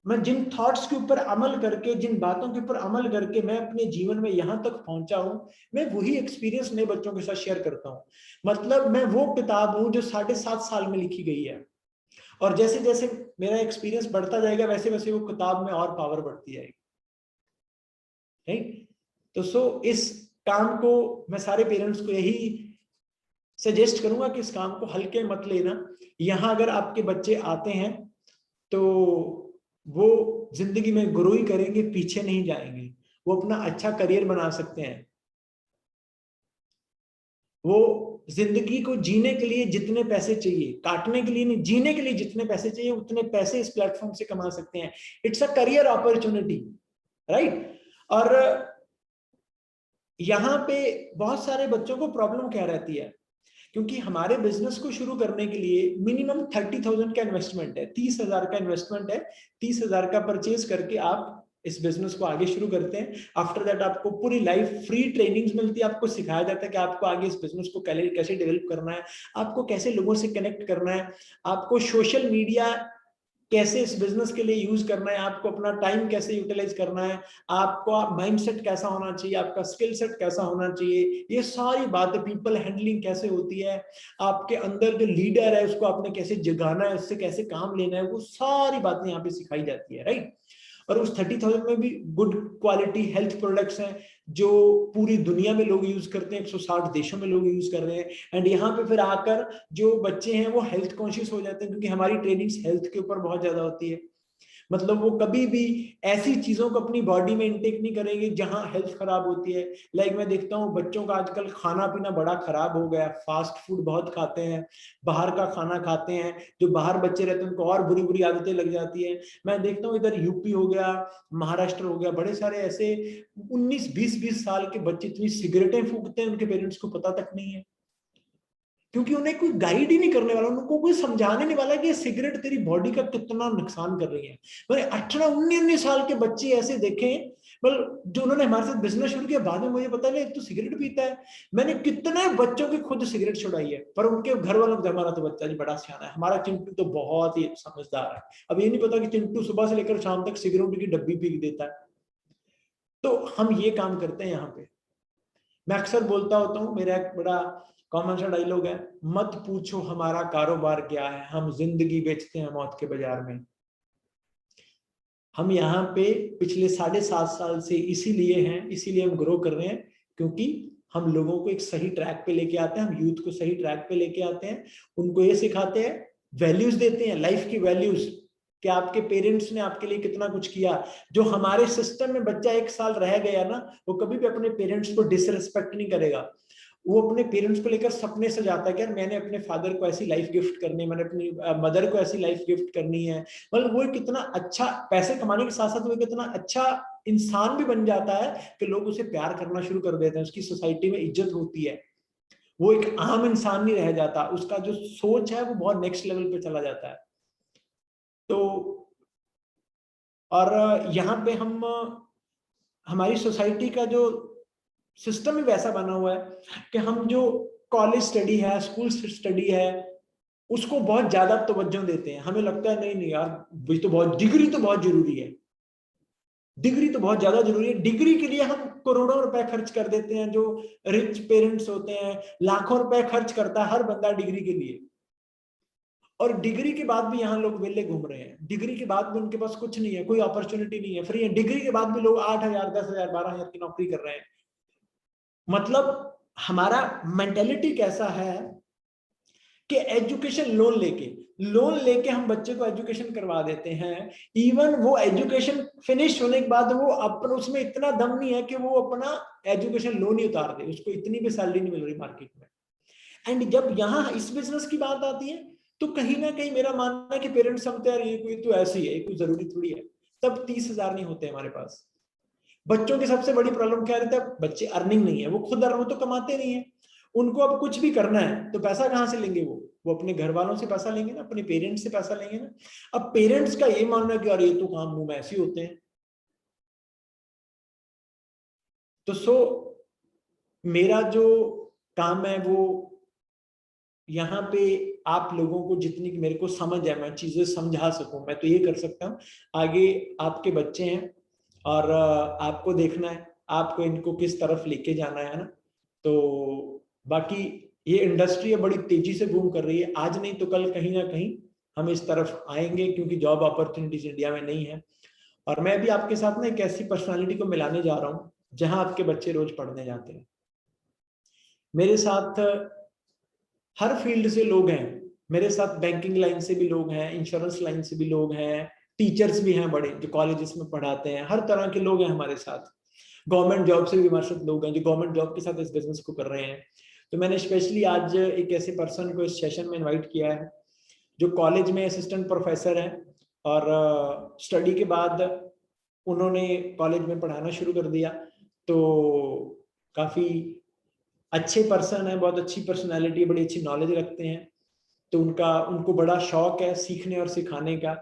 मैं जिन थॉट्स के ऊपर अमल करके, जिन बातों के ऊपर अमल करके मैं अपने जीवन में यहां तक पहुंचा हूं, मैं वही एक्सपीरियंस नए बच्चों के साथ शेयर करता हूं। मतलब मैं वो किताब हूं जो 7.5 साल में लिखी गई है, और जैसे जैसे मेरा एक्सपीरियंस बढ़ता जाएगा वैसे वैसे वो किताब में और पावर बढ़ती जाएगी, राइट। तो इस काम को मैं सारे पेरेंट्स को यही सजेस्ट करूंगा कि इस काम को हल्के मत लेना। यहाँ अगर आपके बच्चे आते हैं तो वो जिंदगी में ग्रो ही करेंगे, पीछे नहीं जाएंगे, वो अपना अच्छा करियर बना सकते हैं। वो जिंदगी को जीने के लिए जितने पैसे चाहिए, काटने के लिए नहीं, जीने के लिए जितने पैसे चाहिए उतने पैसे इस प्लेटफॉर्म से कमा सकते हैं। It's a career opportunity, right. और यहाँ पे बहुत सारे बच्चों को प्रॉब्लम क्या रहती है, क्योंकि हमारे बिजनेस को शुरू करने के लिए मिनिमम 30,000 का इन्वेस्टमेंट है, 30,000 का इन्वेस्टमेंट है। 30,000 का परचेज करके आप इस बिजनेस को आगे शुरू करते हैं। आफ्टर दैट आपको पूरी लाइफ फ्री ट्रेनिंग्स मिलती है, आपको सिखाया जाता है कि आपको आगे इस बिजनेस को कैसे डेवलप करना है, आपको कैसे लोगों से कनेक्ट करना है, आपको सोशल मीडिया कैसे इस बिजनेस के लिए यूज करना है, आपको अपना टाइम कैसे यूटिलाइज करना है, आपको माइंडसेट कैसा होना चाहिए, आपका स्किल सेट कैसा होना चाहिए, ये सारी बातें, पीपल हैंडलिंग कैसे होती है, आपके अंदर जो लीडर है उसको आपने कैसे जगाना है, उससे कैसे काम लेना है, वो सारी बातें यहाँ पे सिखाई जाती है, राइट। और उस 30,000 में भी गुड क्वालिटी हेल्थ प्रोडक्ट्स हैं जो पूरी दुनिया में लोग यूज करते हैं, 160 देशों में लोग यूज कर रहे हैं। एंड यहाँ पे फिर आकर जो बच्चे हैं वो हेल्थ कॉन्शियस हो जाते हैं, क्योंकि हमारी ट्रेनिंग्स हेल्थ के ऊपर बहुत ज्यादा होती है। मतलब वो कभी भी ऐसी चीजों को अपनी बॉडी में इंटेक नहीं करेंगे जहां हेल्थ खराब होती है। लाइक मैं देखता हूँ बच्चों का आजकल खाना पीना बड़ा खराब हो गया, फास्ट फूड बहुत खाते हैं, बाहर का खाना खाते हैं, जो बाहर बच्चे रहते हैं उनको और बुरी बुरी आदतें लग जाती है। मैं देखता हूँ इधर यूपी हो गया, महाराष्ट्र हो गया, बड़े सारे ऐसे 19-20 साल के बच्चे इतनी सिगरेटें फूकते हैं, उनके पेरेंट्स को पता तक नहीं है, क्योंकि उन्हें कोई गाइड ही नहीं करने वाला, उनको कोई समझाने नहीं वाला कि ये सिगरेट तेरी बॉडी का कितना नुकसान कर रही है। मैंने 18-19 साल के बच्चे ऐसे देखे, मतलब जो उन्होंने हमारे साथ बिजनेस शुरू किया, बाद में मुझे पता नहीं तो सिगरेट पीता है। मैंने कितने बच्चों की खुद सिगरेट छुड़ाई है, पर उनके घर वालों को हमारा तो बच्चा जी बड़ा सियाना है, हमारा चिंटू तो बहुत ही समझदार है। अब ये नहीं पता कि चिंटू सुबह से लेकर शाम तक सिगरेट की डब्बी पी देता है। तो हम ये काम करते हैं यहाँ पे। मैं अक्सर बोलता होता हूँ, मेरा एक बड़ा कॉमन सा डायलॉग है, मत पूछो हमारा कारोबार क्या है, हम जिंदगी बेचते हैं मौत के बाजार में। हम यहाँ पे पिछले 7.5 साल से इसीलिए हैं, इसीलिए हम ग्रो कर रहे हैं, क्योंकि हम लोगों को एक सही ट्रैक पे लेके आते हैं, हम यूथ को सही ट्रैक पे लेके आते हैं, उनको ये सिखाते हैं, वैल्यूज देते हैं, लाइफ की वैल्यूज, कि आपके पेरेंट्स ने आपके लिए कितना कुछ किया। जो हमारे सिस्टम में बच्चा 1 साल रह गया ना, वो कभी भी अपने पेरेंट्स को डिसरिस्पेक्ट नहीं करेगा, वो अपने पेरेंट्स को लेकर सपने सजाता है कि यार मैंने अपने फादर को ऐसी लाइफ गिफ्ट करनी है, मैंने अपनी मदर को ऐसी लाइफ गिफ्ट करनी है। मतलब वो कितना अच्छा पैसे कमाने के साथ साथ वो कितना अच्छा इंसान भी बन जाता है कि लोग उसे प्यार करना शुरू कर देते हैं, उसकी सोसाइटी में इज्जत होती है, वो एक आम इंसान नहीं रह जाता, उसका जो सोच है वो बहुत नेक्स्ट लेवल पे चला जाता है। तो और यहाँ पे हम हमारी सोसाइटी का जो सिस्टम ही वैसा बना हुआ है कि हम जो कॉलेज स्टडी है, स्कूल स्टडी है, उसको बहुत ज्यादा तवज्जो देते हैं। हमें लगता है नहीं नहीं यार, तो बहुत डिग्री तो बहुत जरूरी है, डिग्री तो बहुत ज्यादा जरूरी है, डिग्री के लिए हम करोड़ों रुपए खर्च कर देते हैं। जो रिच पेरेंट्स होते हैं, लाखों रुपए खर्च करता है हर बंदा डिग्री के लिए, और डिग्री के बाद भी यहाँ लोग वेले घूम रहे हैं, डिग्री के बाद भी उनके पास कुछ नहीं है, कोई अपॉर्चुनिटी नहीं है, फ्री है, डिग्री के बाद भी लोग 8,000 10,000 12,000 की नौकरी कर रहे हैं। मतलब हमारा मेंटेलिटी कैसा है कि एजुकेशन लोन लेके हम बच्चे को एजुकेशन करवा देते हैं। इवन वो एजुकेशन फिनिश होने के बाद वो अपन उसमें इतना दम नहीं है कि वो अपना एजुकेशन लोन ही उतार दे, उसको इतनी भी सैलरी नहीं मिल रही मार्केट में। एंड जब यहाँ इस बिजनेस की बात आती है तो कहीं ना कहीं मेरा मानना है कि पेरेंट्स समझते हैं ये कोई तो ऐसी है, कोई जरूरी थोड़ी है, तब 30,000 नहीं होते हमारे पास। बच्चों की सबसे बड़ी प्रॉब्लम क्या रहता है, बच्चे अर्निंग नहीं है, वो खुद अर्न तो कमाते नहीं है, उनको अब कुछ भी करना है तो पैसा कहां से लेंगे, वो अपने घर वालों से पैसा लेंगे ना, अपने पेरेंट्स से पैसा लेंगे ना। अब पेरेंट्स का ये मानना है कि यार ये तो काम मुंह में ऐसे होते हैं। तो मेरा जो काम है वो यहाँ पे आप लोगों को जितनी मेरे को समझ है, मैं चीजें समझा सकूं, मैं तो ये कर सकता हूँ। आगे आपके बच्चे हैं और आपको देखना है आपको इनको किस तरफ लेके जाना है ना। तो बाकी ये इंडस्ट्री है बड़ी तेजी से बूम कर रही है, आज नहीं तो कल कहीं ना कहीं हम इस तरफ आएंगे, क्योंकि जॉब अपॉर्चुनिटीज इंडिया में नहीं है। और मैं भी आपके साथ ना एक ऐसी पर्सनालिटी को मिलाने जा रहा हूँ जहां आपके बच्चे रोज पढ़ने जाते हैं। मेरे साथ हर फील्ड से लोग हैं, मेरे साथ बैंकिंग लाइन से भी लोग हैं, इंश्योरेंस लाइन से भी लोग हैं, टीचर्स भी हैं बड़े जो कॉलेजेस में पढ़ाते हैं, हर तरह के लोग हैं हमारे साथ। गवर्नमेंट जॉब से भी हमारे साथ लोग हैं जो गवर्नमेंट जॉब के साथ इस बिजनेस को कर रहे हैं। तो मैंने स्पेशली आज एक ऐसे पर्सन को इस सेशन में इन्वाइट किया है जो कॉलेज में असिस्टेंट प्रोफेसर है, और स्टडी के बाद उन्होंने कॉलेज में पढ़ाना शुरू कर दिया। तो काफी अच्छे पर्सन है, बहुत अच्छी पर्सनालिटी, बड़ी अच्छी नॉलेज रखते हैं। तो उनको बड़ा शौक है सीखने और सिखाने का।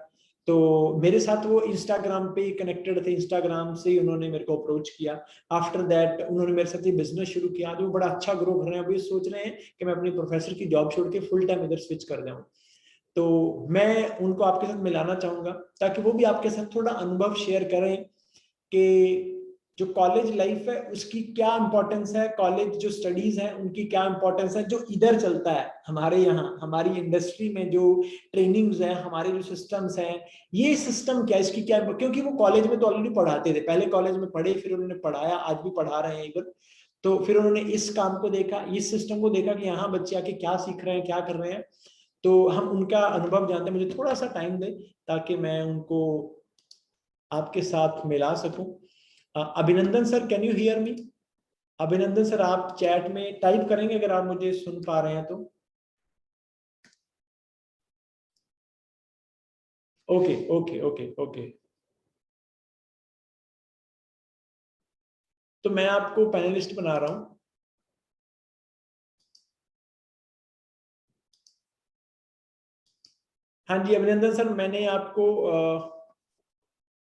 तो मेरे साथ वो इंस्टाग्राम पे कनेक्टेड थे, इंस्टाग्राम से ही उन्होंने मेरे को अप्रोच किया। आफ्टर दैट उन्होंने मेरे साथ ये बिजनेस शुरू किया जो बड़ा अच्छा ग्रो कर रहे हैं। अभी सोच रहे हैं कि मैं अपनी प्रोफेसर की जॉब छोड़ के फुल टाइम इधर स्विच कर जाऊं। तो मैं उनको आपके साथ मिलाना चाहूंगा ताकि वो भी आपके साथ थोड़ा अनुभव शेयर करें कि जो कॉलेज लाइफ है उसकी क्या इंपॉर्टेंस है, कॉलेज जो स्टडीज है उनकी क्या इंपॉर्टेंस है, जो इधर चलता है हमारे यहाँ हमारी इंडस्ट्री में जो ट्रेनिंग्स है, हमारे जो सिस्टम्स हैं, ये सिस्टम क्या, इसकी क्या, क्योंकि वो कॉलेज में तो ऑलरेडी पढ़ाते थे, पहले कॉलेज में पढ़े, फिर उन्होंने पढ़ाया, आज भी पढ़ा रहे हैं इवन। तो फिर उन्होंने इस काम को देखा, इस सिस्टम को देखा कि यहाँ बच्चे आके क्या सीख रहे हैं, क्या कर रहे हैं। तो हम उनका अनुभव जानते हैं। मुझे थोड़ा सा टाइम दें ताकि मैं उनको आपके साथ मिला सकूं। अभिनंदन sir, can you hear me? अभिनंदन सर, आप चैट में टाइप करेंगे अगर आप मुझे सुन पा रहे हैं तो। Okay okay okay okay. तो मैं आपको पैनलिस्ट बना रहा हूं। हाँ जी अभिनंदन सर, मैंने आपको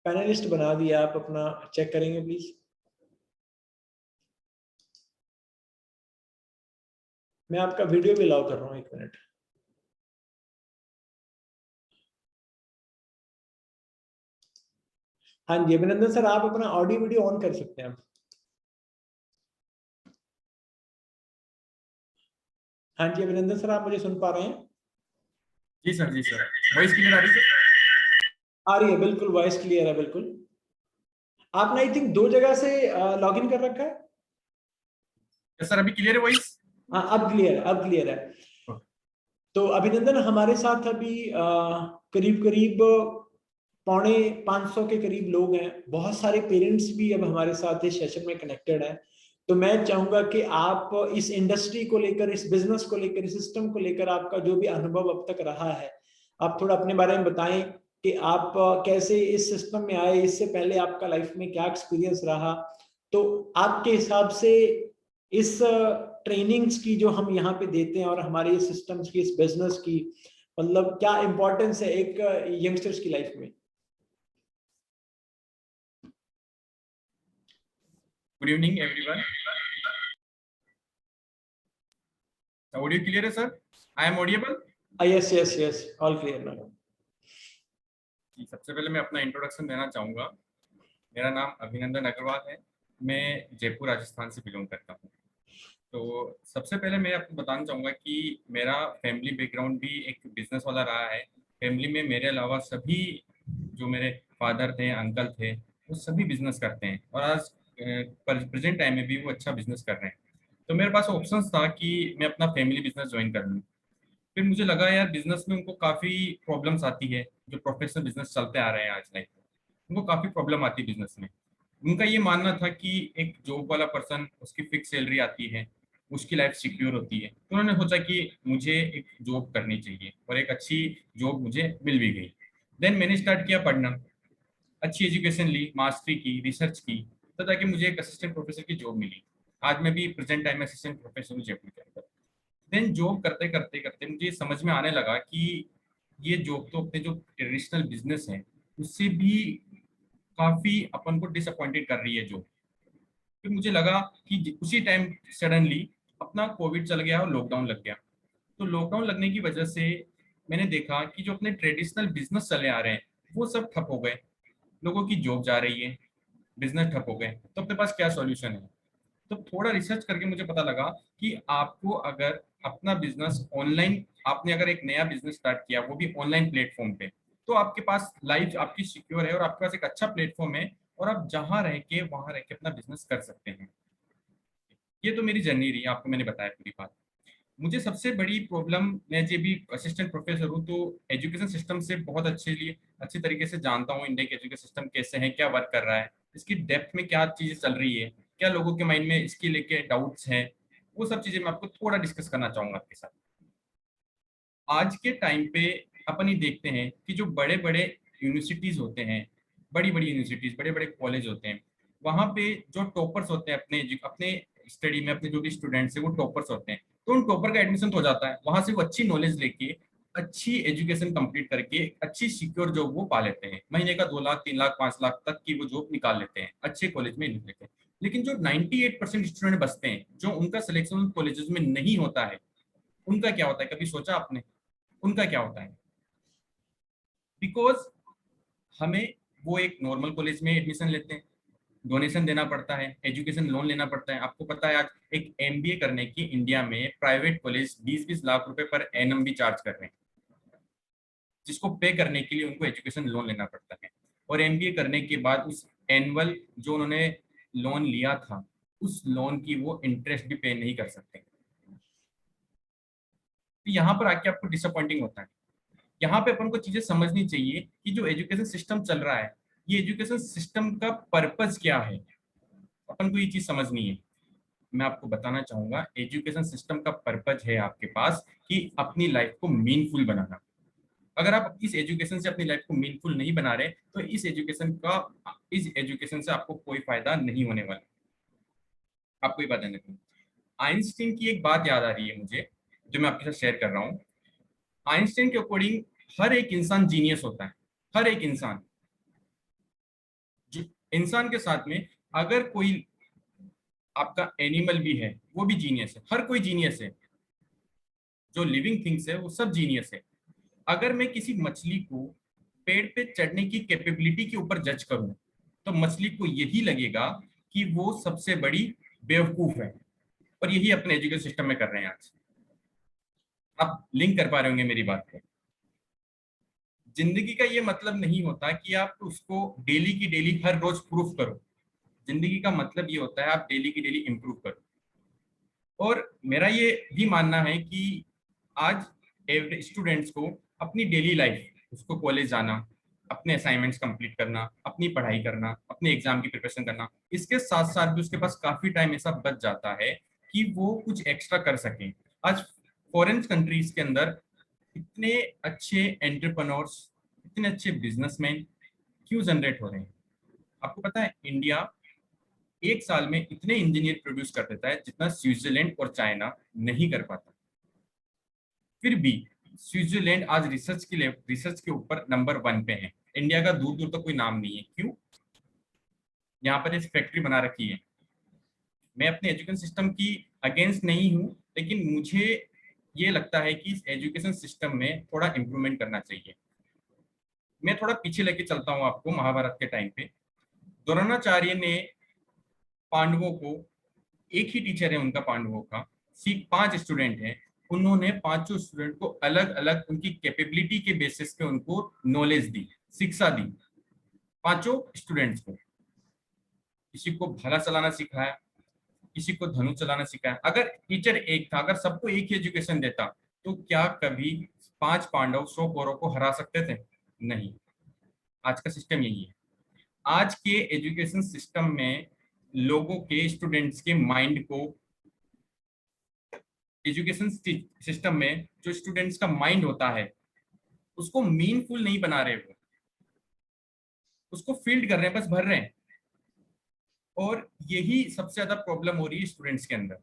पैनलिस्ट बना दिया, आप अपना चेक करेंगे प्लीज। मैं आपका वीडियो भी अलाउ कर रहा हूँ, 1 मिनट। हाँ जी अभिनंदन सर, आप अपना ऑडियो वीडियो ऑन कर सकते हैं। हाँ जी अभिनंदन सर, आप मुझे सुन पा रहे हैं? जी सर, जी सर, वॉइस क्लियर आ रही है? आ रही है, बिल्कुल वॉइस क्लियर है, बिल्कुल। आपने आई थिंक 2 जगह से लॉग इन कर रखा है। सर अभी क्लियर है वॉइस? हाँ अब क्लियर है, अब क्लियर है। तो अभिनंदन, हमारे साथ अभी करीब करीब 450 के करीब लोग हैं, बहुत सारे पेरेंट्स भी अब हमारे साथ इस सेशन में कनेक्टेड हैं। तो मैं चाहूंगा कि आप इस इंडस्ट्री को लेकर, इस बिजनेस को लेकर, इस सिस्टम को लेकर आपका जो भी अनुभव अब तक रहा है, आप थोड़ा अपने बारे में बताएं कि आप कैसे इस सिस्टम में आए, इससे पहले आपका लाइफ में क्या एक्सपीरियंस रहा। तो आपके हिसाब से इस ट्रेनिंग्स की जो हम यहाँ पे देते हैं और हमारे सिस्टम्स की, इस बिजनेस की, मतलब क्या इंपॉर्टेंस है एक यंगस्टर्स की लाइफ में? Good evening everyone. Audio clear है sir? I am audible? Yes yes yes, all clear now. जी, सबसे पहले मैं अपना इंट्रोडक्शन देना चाहूँगा। मेरा नाम अभिनंदन अग्रवाल है। मैं जयपुर राजस्थान से बिलोंग करता हूँ। तो सबसे पहले मैं आपको बताना चाहूँगा कि मेरा फैमिली बैकग्राउंड भी एक बिजनेस वाला रहा है। फैमिली में मेरे अलावा सभी जो मेरे फादर थे, अंकल थे, वो सभी बिजनेस करते हैं और आज प्रेजेंट टाइम में भी वो अच्छा बिजनेस कर रहे हैं। तो मेरे पास ऑप्शंस था कि मैं अपना फैमिली बिजनेस ज्वाइन कर लूँ। फिर मुझे लगा यार बिजनेस में उनको काफ़ी प्रॉब्लम्स आती है, जो प्रोफेशनल बिजनेस चलते आ रहे हैं आज लाइफ में, उनको काफ़ी प्रॉब्लम आती है बिजनेस में। उनका ये मानना था कि एक जॉब वाला पर्सन, उसकी फिक्स सैलरी आती है, उसकी लाइफ सिक्योर होती है। तो उन्होंने सोचा कि मुझे एक जॉब करनी चाहिए और एक अच्छी जॉब मुझे मिल भी गई। देन मैंने स्टार्ट किया पढ़ना, अच्छी एजुकेशन ली, मास्टरी की, रिसर्च की, तो ताकि मुझे एक असिस्टेंट प्रोफेसर की जॉब मिली। आज मैं भी प्रेजेंट टाइम में असिस्टेंट प्रोफेसर हूँ जयपुर के अंदर। देन जॉब करते करते करते मुझे समझ में आने लगा कि ये जॉब तो अपने जो ट्रेडिशनल बिजनेस है उससे भी काफी अपन को डिसअपॉइंटेड कर रही है जॉब। फिर मुझे लगा कि उसी टाइम सडनली अपना कोविड चल गया और लॉकडाउन लग गया। तो लॉकडाउन लगने की वजह से मैंने देखा कि जो अपने ट्रेडिशनल बिजनेस चले आ रहे हैं वो सब ठप हो गए, लोगों की जॉब जा रही है, बिजनेस ठप हो गए। तो अपने पास क्या सॉल्यूशन है? तो थोड़ा रिसर्च करके मुझे पता लगा कि आपको अगर अपना बिजनेस ऑनलाइन, आपने अगर एक नया बिजनेस स्टार्ट किया वो भी ऑनलाइन प्लेटफॉर्म पे, तो आपके पास लाइफ आपकी सिक्योर है और आपके पास एक अच्छा प्लेटफॉर्म है और आप जहां रह के वहां रह के अपना बिजनेस कर सकते हैं। ये तो मेरी जर्नी रही, आपको मैंने बताया पूरी बात। मुझे सबसे बड़ी प्रॉब्लम, मैं जो भी असिस्टेंट प्रोफेसर हूँ तो एजुकेशन सिस्टम से बहुत अच्छी तरीके से जानता हूँ इंडिया के एजुकेशन सिस्टम कैसे है, क्या वर्क कर रहा है, इसकी डेप्थ में क्या चीजें चल रही है, क्या लोगों के माइंड में इसकी लेके डाउट्स हैं, वो सब चीजें मैं आपको थोड़ा डिस्कस करना चाहूंगा आपके साथ। आज के टाइम पे अपन ये देखते हैं कि जो बड़े बड़े यूनिवर्सिटीज होते हैं, बड़ी बड़ी यूनिवर्सिटीज, बड़े बड़े कॉलेज होते हैं, वहां पे जो टॉपर्स होते हैं अपने अपने स्टडी में, अपने जो भी स्टूडेंट्स हैं वो टॉपर्स होते हैं, तो उन टॉपर का एडमिशन तो हो जाता है, वहां से वो अच्छी नॉलेज लेके अच्छी एजुकेशन कंप्लीट करके अच्छी सिक्योर जॉब वो पा लेते हैं, महीने का 2 लाख 3 लाख 5 लाख तक की वो जॉब निकाल लेते हैं, अच्छे कॉलेज में निकल लेते हैं। लेकिन जो 98% स्टूडेंट बचते हैं, जो उनका सिलेक्शन कॉलेजेस में नहीं होता है, उनका क्या होता है, कभी सोचा आपने? उनका क्या होता है? बिकॉज हमें, वो एक नॉर्मल कॉलेज में एडमिशन लेते हैं, डोनेशन देना पड़ता है, एजुकेशन लोन लेना पड़ता है। आपको पता है आज एक एमबीए करने की इंडिया में प्राइवेट कॉलेज 20-20 लाख रुपए पर एनम भी चार्ज कर रहे हैं, जिसको पे करने के लिए उनको एजुकेशन लोन लेना पड़ता है। और एमबीए करने के बाद उस एनुअल जो उन्होंने लोन लिया था, उस लोन की वो इंटरेस्ट भी पे नहीं कर सकते। तो यहाँ पर आके आपको डिसअपॉइंटिंग होता है। यहाँ पे अपन को चीजें समझनी चाहिए कि जो एजुकेशन सिस्टम चल रहा है, ये एजुकेशन सिस्टम का पर्पस क्या है, अपन को ये चीज समझनी है। मैं आपको बताना चाहूंगा, एजुकेशन सिस्टम का पर्पस है आपके पास कि अपनी लाइफ को मीनफुल बनाना। अगर आप इस एजुकेशन से अपनी लाइफ को मीनफुल नहीं बना रहे, तो इस एजुकेशन से आपको कोई फायदा नहीं होने वाला। आपको ये बात ध्यान रखनी। आइंस्टीन की एक बात याद आ रही है मुझे, जो मैं आपके साथ शेयर कर रहा हूँ। आइंस्टीन के अकॉर्डिंग हर एक इंसान जीनियस होता है, हर एक इंसान। जो इंसान के साथ में अगर कोई आपका एनिमल भी है, वो भी जीनियस है, हर कोई जीनियस है, जो लिविंग थिंग्स है वो सब जीनियस है। अगर मैं किसी मछली को पेड़ पे चढ़ने की कैपेबिलिटी के ऊपर जज करूं, तो मछली को यही लगेगा कि वो सबसे बड़ी बेवकूफ है। और यही अपने एजुकेशन सिस्टम में कर रहे हैं आज। आप लिंक कर पा रहे होंगे मेरी बात को। जिंदगी का ये मतलब नहीं होता कि आप उसको डेली की डेली हर रोज प्रूफ करो। जिंदगी का मतलब ये होता है आप डेली की डेली इंप्रूव करो। और मेरा ये भी मानना है कि आज एवरी स्टूडेंट्स को अपनी डेली लाइफ, उसको कॉलेज जाना, अपने असाइनमेंट्स कंप्लीट करना, अपनी पढ़ाई करना, अपने एग्जाम की प्रिपरेशन करना, इसके साथ साथ भी उसके पास काफी टाइम ऐसा बच जाता है कि वो कुछ एक्स्ट्रा कर सकें। आज फॉरेन कंट्रीज के अंदर इतने अच्छे एंटरप्रेन्योर्स, इतने अच्छे बिजनेसमैन क्यों जनरेट हो रहे हैं? आपको पता है इंडिया एक साल में इतने इंजीनियर प्रोड्यूस कर देता है जितना स्विट्जरलैंड और चाइना नहीं कर पाता। फिर भी स्विट्जरलैंड आज रिसर्च के ऊपर नंबर 1 पे है। इंडिया का दूर दूर तक कोई नाम नहीं है। क्यों? यहाँ पर एक फैक्ट्री बना रखी है। मैं अपने एजुकेशन सिस्टम की अगेंस्ट नहीं हूँ, लेकिन मुझे ये लगता है कि इस एजुकेशन सिस्टम में थोड़ा इम्प्रूवमेंट करना चाहिए। मैं थोड़ा पीछे लेके चलता हूँ आपको, महाभारत के टाइम पे द्रोणाचार्य ने पांडवों को, एक ही टीचर है उनका पांडवों का, 5 स्टूडेंट हैं, उन्होंने पांचों स्टूडेंट को अलग अलग उनकी कैपेबिलिटी के बेसिस पे उनको नॉलेज दी, शिक्षा दी, पांचों स्टूडेंट्स को। किसी को भाला चलाना सिखाया, किसी को धनुष चलाना सिखाया। अगर टीचर एक था, अगर सबको एक ही एजुकेशन देता, तो क्या कभी 5 पांडव 100 कौरवों को हरा सकते थे? नहीं। आज का सिस्टम यही है। आज के एजुकेशन सिस्टम में लोगों के, स्टूडेंट्स के माइंड को, एजुकेशन सिस्टम में जो स्टूडेंट्स का माइंड होता है उसको मीनफुल नहीं बना रहे, वो उसको फील्ड कर रहे हैं, बस भर रहे हैं। और यही सबसे ज्यादा प्रॉब्लम हो रही है स्टूडेंट्स के अंदर,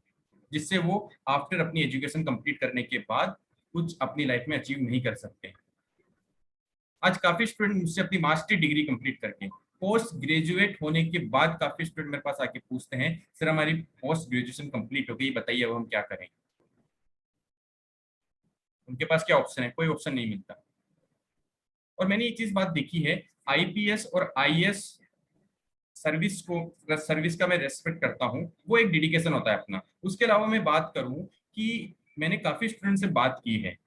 जिससे वो आफ्टर अपनी एजुकेशन कंप्लीट करने के बाद कुछ अपनी लाइफ में अचीव नहीं कर सकते। आज काफी स्टूडेंट मुझसे अपनी मास्टर डिग्री कंप्लीट करके पोस्ट ग्रेजुएट होने के बाद काफी स्टूडेंट मेरे पास आके पूछते हैं, सर हमारी पोस्ट ग्रेजुएशन कंप्लीट हो गई, बताइए अब हम क्या करें। उनके पास क्या ऑप्शन है? कोई ऑप्शन नहीं मिलता। और मैंने ये चीज बात देखी है, आईपीएस और आईएएस सर्विस का मैं रेस्पेक्ट करता हूँ, वो एक डेडिकेशन होता है अपना। उसके अलावा मैं बात करूँ कि मैंने काफी स्टूडेंट से बात की है,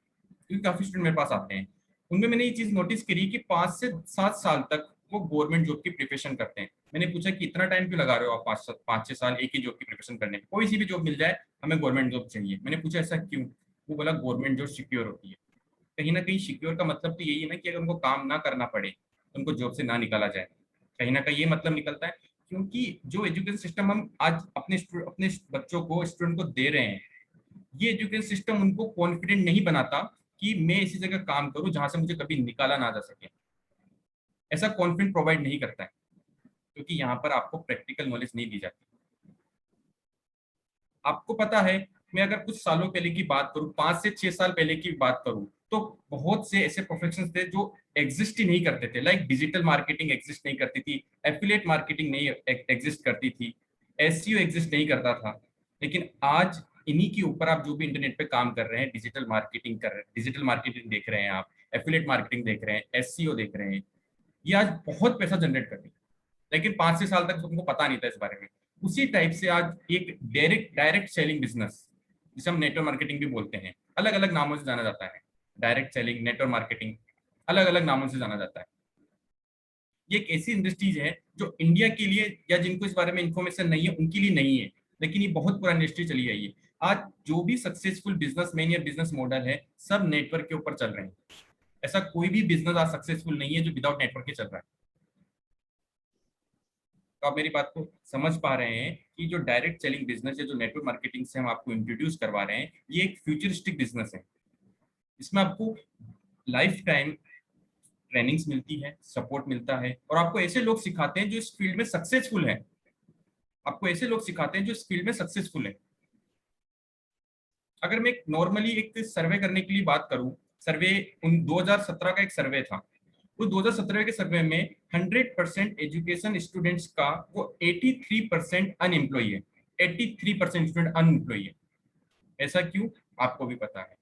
क्योंकि काफी स्टूडेंट मेरे पास आते हैं, उनमें मैंने ये चीज नोटिस करी कि 5 से 7 साल तक वो गवर्नमेंट जॉब की प्रिपरेशन करते हैं। मैंने पूछा कि इतना टाइम क्यों लगा रहे हो आप, 5 6 साल एक ही जॉब की प्रिपरेशन करने में, कोई सी भी जॉब मिल जाए हमें गवर्नमेंट जॉब चाहिए। मैंने पूछा ऐसा क्यों? वो बोला गवर्नमेंट जॉब सिक्योर होती है। कहीं ना कहीं सिक्योर का मतलब तो यही है ना कि अगर उनको काम ना करना पड़े, उनको जॉब से ना निकाला जाए, कहीं ना कहीं ये मतलब निकलता है। क्योंकि जो एजुकेशन सिस्टम हम आज अपने बच्चों को, स्टूडेंट को दे रहे हैं, ये एजुकेशन सिस्टम उनको कॉन्फिडेंट नहीं बनाता कि मैं इसी जगह काम करूं जहां से मुझे कभी निकाला ना जा सके। ऐसा कॉन्फिडेंट प्रोवाइड नहीं करता है, क्योंकि यहाँ पर आपको प्रैक्टिकल नॉलेज नहीं दी जाती। आपको पता है, मैं अगर कुछ सालों पहले की बात करूं, 5 से 6 साल पहले की बात करूं, तो बहुत से ऐसे प्रोफेशन थे जो एग्जिस्ट ही नहीं करते थे। लाइक डिजिटल मार्केटिंग एग्जिस्ट नहीं करती थी, एफिलिएट मार्केटिंग नहीं एग्जिस्ट करती थी, एसईओ एग्जिस्ट नहीं करता था। लेकिन आज इन्हीं के ऊपर आप जो भी इंटरनेट पे काम कर रहे हैं, डिजिटल मार्केटिंग कर रहे हैं, डिजिटल मार्केटिंग देख रहे हैं आप, एफिलिएट मार्केटिंग देख रहे हैं, एसईओ देख रहे हैं, ये आज बहुत पैसा जनरेट कर रही है। लेकिन 5 6 साल तक तुमको पता नहीं था इस बारे में। उसी टाइप से आज एक डायरेक्ट डायरेक्ट सेलिंग बिजनेस, जिसे हम नेटवर्क मार्केटिंग भी बोलते हैं, अलग अलग नामों से जाना जाता है। डायरेक्ट सेलिंग, नेटवर्क मार्केटिंग, अलग अलग नामों से जाना जाता है। ये एक ऐसी इंडस्ट्रीज है जो इंडिया के लिए, या जिनको इस बारे में इंफॉर्मेशन नहीं है उनके लिए नहीं है, लेकिन ये बहुत पुरानी इंडस्ट्री चली आई है। आज जो भी सक्सेसफुल बिजनेसमैन या बिजनेस मॉडल है, सब नेटवर्क के ऊपर चल रहे हैं। ऐसा कोई भी बिजनेस आज सक्सेसफुल नहीं है जो विदाउट नेटवर्क के चल रहा है। तो आप मेरी बात को समझ पा रहे हैं कि जो डायरेक्ट सेलिंग बिजनेस है, जो नेटवर्क मार्केटिंग से हम आपको इंट्रोड्यूस करवा रहे हैं, ये एक फ्यूचरिस्टिक बिजनेस है। इसमें आपको लाइफ टाइम ट्रेनिंग्स मिलती है, सपोर्ट मिलता है, और आपको ऐसे लोग सिखाते हैं जो इस फील्ड में सक्सेसफुल है। आपको ऐसे लोग सिखाते हैं जो इस फील्ड में सक्सेसफुल है। अगर मैं नॉर्मली एक सर्वे करने के लिए बात करूं, सर्वे उन 2017 का एक सर्वे था। उस 2017 के सर्वे में 100% एजुकेशन स्टूडेंट्स का वो 83% अनएम्प्लॉय है। 83% स्टूडेंट अनएम्प्लॉय है। ऐसा क्यों? आपको भी पता है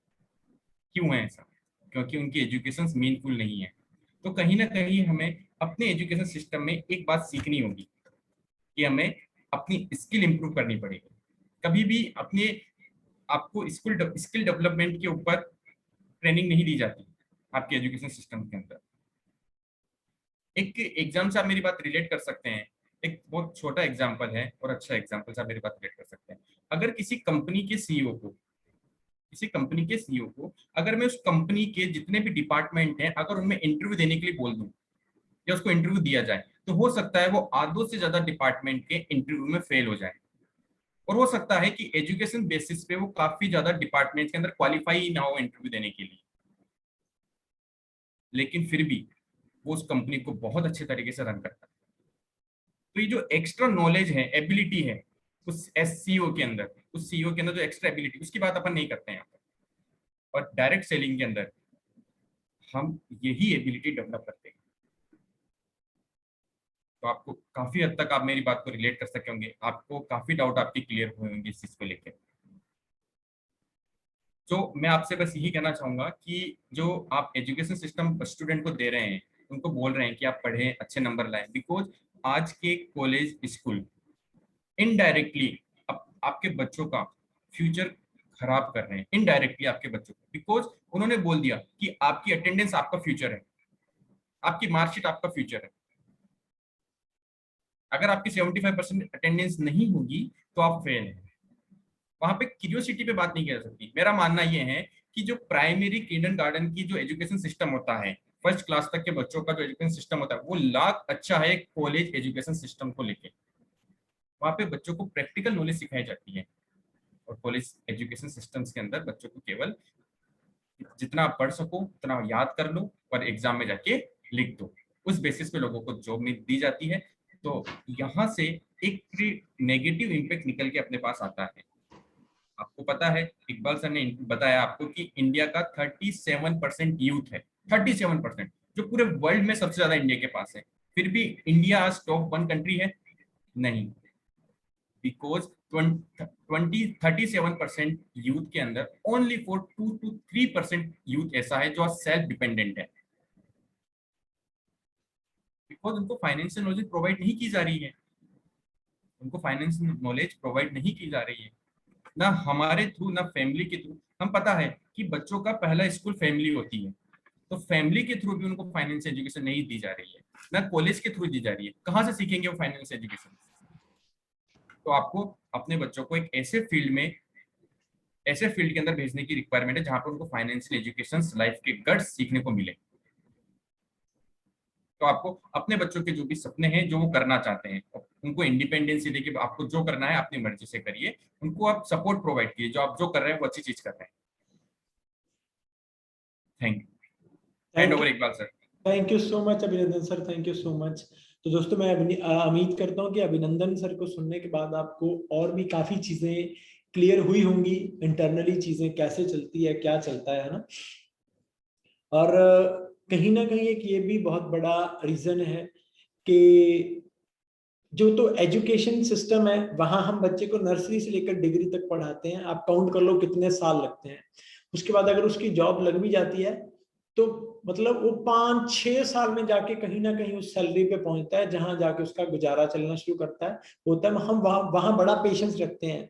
क्यों है ऐसा। क्योंकि उनकी एजुकेशन मीनिंगफुल नहीं है। तो कहीं ना कहीं हमें अपने एजुकेशन सिस्टम में एक बात सीखनी होगी कि हमें अपनी स्किल इंप्रूव करनी पड़ेगी। कभी भी अपने आपको स्किल स्किल डेवलपमेंट के ऊपर ट्रेनिंग नहीं दी जाती आपके एजुकेशन सिस्टम के अंदर। एक एग्जाम से आप मेरी बात रिलेट कर सकते हैं। एक बहुत छोटा एग्जांपल है और अच्छा एग्जांपल से आप मेरी बात रिलेट कर सकते हैं। अगर किसी कंपनी के सीईओ को अगर मैं उस कंपनी के जितने भी डिपार्टमेंट हैं, अगर उनमें इंटरव्यू देने के लिए बोल दूं या उसको इंटरव्यू दिया जाए, तो हो सकता है वो आधों से ज्यादा डिपार्टमेंट के इंटरव्यू में फेल हो जाए। और हो सकता है कि एजुकेशन बेसिस पे वो काफी ज्यादा डिपार्टमेंट के अंदर क्वालिफाई ही ना हो इंटरव्यू देने के लिए, लेकिन फिर भी वो उस कंपनी को बहुत अच्छे तरीके से रन करता है। तो ये जो एक्स्ट्रा नॉलेज है, एबिलिटी है उस एससीओ के अंदर, उस सीईओ के अंदर जो एक्स्ट्रा एबिलिटी, उसकी बात अपन नहीं करते हैं यहाँ पर। और डायरेक्ट सेलिंग के अंदर हम यही एबिलिटी डेवलप करते हैं। तो आपको काफी हद तक आप मेरी बात को रिलेट कर सके होंगे, आपको काफी डाउट आपके क्लियर हुए होंगे इस चीज को लेकर। तो मैं आपसे बस यही कहना चाहूंगा कि जो आप एजुकेशन सिस्टम स्टूडेंट को दे रहे हैं, उनको बोल रहे हैं कि आप पढ़ें, अच्छे नंबर लाएं, बिकॉज आज के कॉलेज स्कूल इनडायरेक्टली आपके बच्चों का फ्यूचर खराब कर रहे हैं, इनडायरेक्टली आपके बच्चों को, बिकॉज उन्होंने बोल दिया कि आपकी अटेंडेंस आपका फ्यूचर है, आपकी मार्कशीट आपका फ्यूचर है। अगर आपकी 75% अटेंडेंस नहीं होगी तो आप फेल हैं। वहां पे क्यूरियोसिटी पे बात नहीं की जा सकती। मेरा मानना यह है कि जो प्राइमरी किंडरगार्टन की जो एजुकेशन सिस्टम होता है, फर्स्ट क्लास तक के बच्चों का जो एजुकेशन सिस्टम होता है, वो लाख अच्छा है कॉलेज एजुकेशन सिस्टम को लेके। वहां पे बच्चों को प्रैक्टिकल नॉलेज सिखाई जाती है। और कॉलेज एजुकेशन सिस्टम्स के अंदर बच्चों को केवल जितना आप पढ़ सको उतना याद कर लो और एग्जाम में जाके लिख दो। उस बेसिस पे लोगों को जॉब में दी जाती है। तो यहाँ से एक नेगेटिव इम्पैक्ट निकल के अपने पास आता है। आपको पता है, इकबाल सर ने बताया आपको कि इंडिया का 37% यूथ है। 37%, जो पूरे वर्ल्ड में सबसे ज्यादा इंडिया के पास है। फिर भी इंडिया आज टॉप 1 कंट्री है नहीं, बिकॉज 37% यूथ के अंदर ओनली फॉर 2 to 3% यूथ ऐसा है जो आज सेल्फ डिपेंडेंट है, बिकॉज उनको फाइनेंशियल नॉलेज प्रोवाइड नहीं की जा रही है। उनको फाइनेंशियल नॉलेज प्रोवाइड नहीं की जा रही है। ना हमारे थ्रू ना फैमिली के थ्रू। हम पता है कि बच्चों का पहला स्कूल फैमिली होती है, तो फैमिली के थ्रू भी उनको फाइनेंस एजुकेशन नहीं दी जा रही है, ना कॉलेज के थ्रू दी जा रही है। कहाँ से सीखेंगे वो फाइनेंस एजुकेशन? तो आपको अपने बच्चों को एक ऐसे फील्ड के अंदर भेजने की रिक्वायरमेंट है जहां पर उनको फाइनेंशियल एजुकेशन, लाइफ के गट्स सीखने को मिले। तो आपको अपने बच्चों के जो भी सपने हैं, जो वो करना चाहते हैं, उनको इंडिपेंडेंसी देके आपको जो करना है अपनी मर्जी से करिए, उनको आप सपोर्ट प्रोवाइड कीजिए। जो आप जो कर रहे हैं वो अच्छी चीज कर रहे हैं। Thank you. Hand thank over Iqbal sir. Thank you so much Abhinandan sir, thank you so much. तो दोस्तों मैं उम्मीद करता हूँ कि अभिनंदन सर को सुनने के बाद आपको और भी काफी चीजें क्लियर हुई होंगी, इंटरनली चीजें कैसे चलती है, क्या चलता है ना। और कहीं ना कहीं एक ये भी बहुत बड़ा रीजन है कि जो तो एजुकेशन सिस्टम है वहां हम बच्चे को नर्सरी से लेकर डिग्री तक पढ़ाते हैं, आप काउंट कर लो कितने साल लगते हैं। उसके बाद अगर उसकी जॉब लग भी जाती है तो मतलब वो 5-6 साल में जाके कहीं ना कहीं उस सैलरी पे पहुंचता है जहां जाके उसका गुजारा चलना शुरू करता है, होता है। हम वहां वहां बड़ा पेशेंस रखते हैं।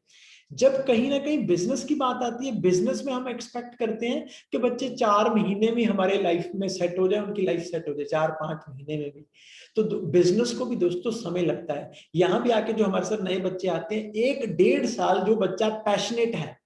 जब कहीं ना कहीं बिजनेस की बात आती है, बिजनेस में हम एक्सपेक्ट करते हैं कि बच्चे 4 महीने में हमारे लाइफ में सेट हो जाए, उनकी लाइफ सेट हो जाए 4-5 महीने में भी। तो बिजनेस को भी दोस्तों समय लगता है। यहाँ भी आके जो हमारे साथ नए बच्चे आते हैं, 1-1.5 साल जो बच्चा पैशनेट है,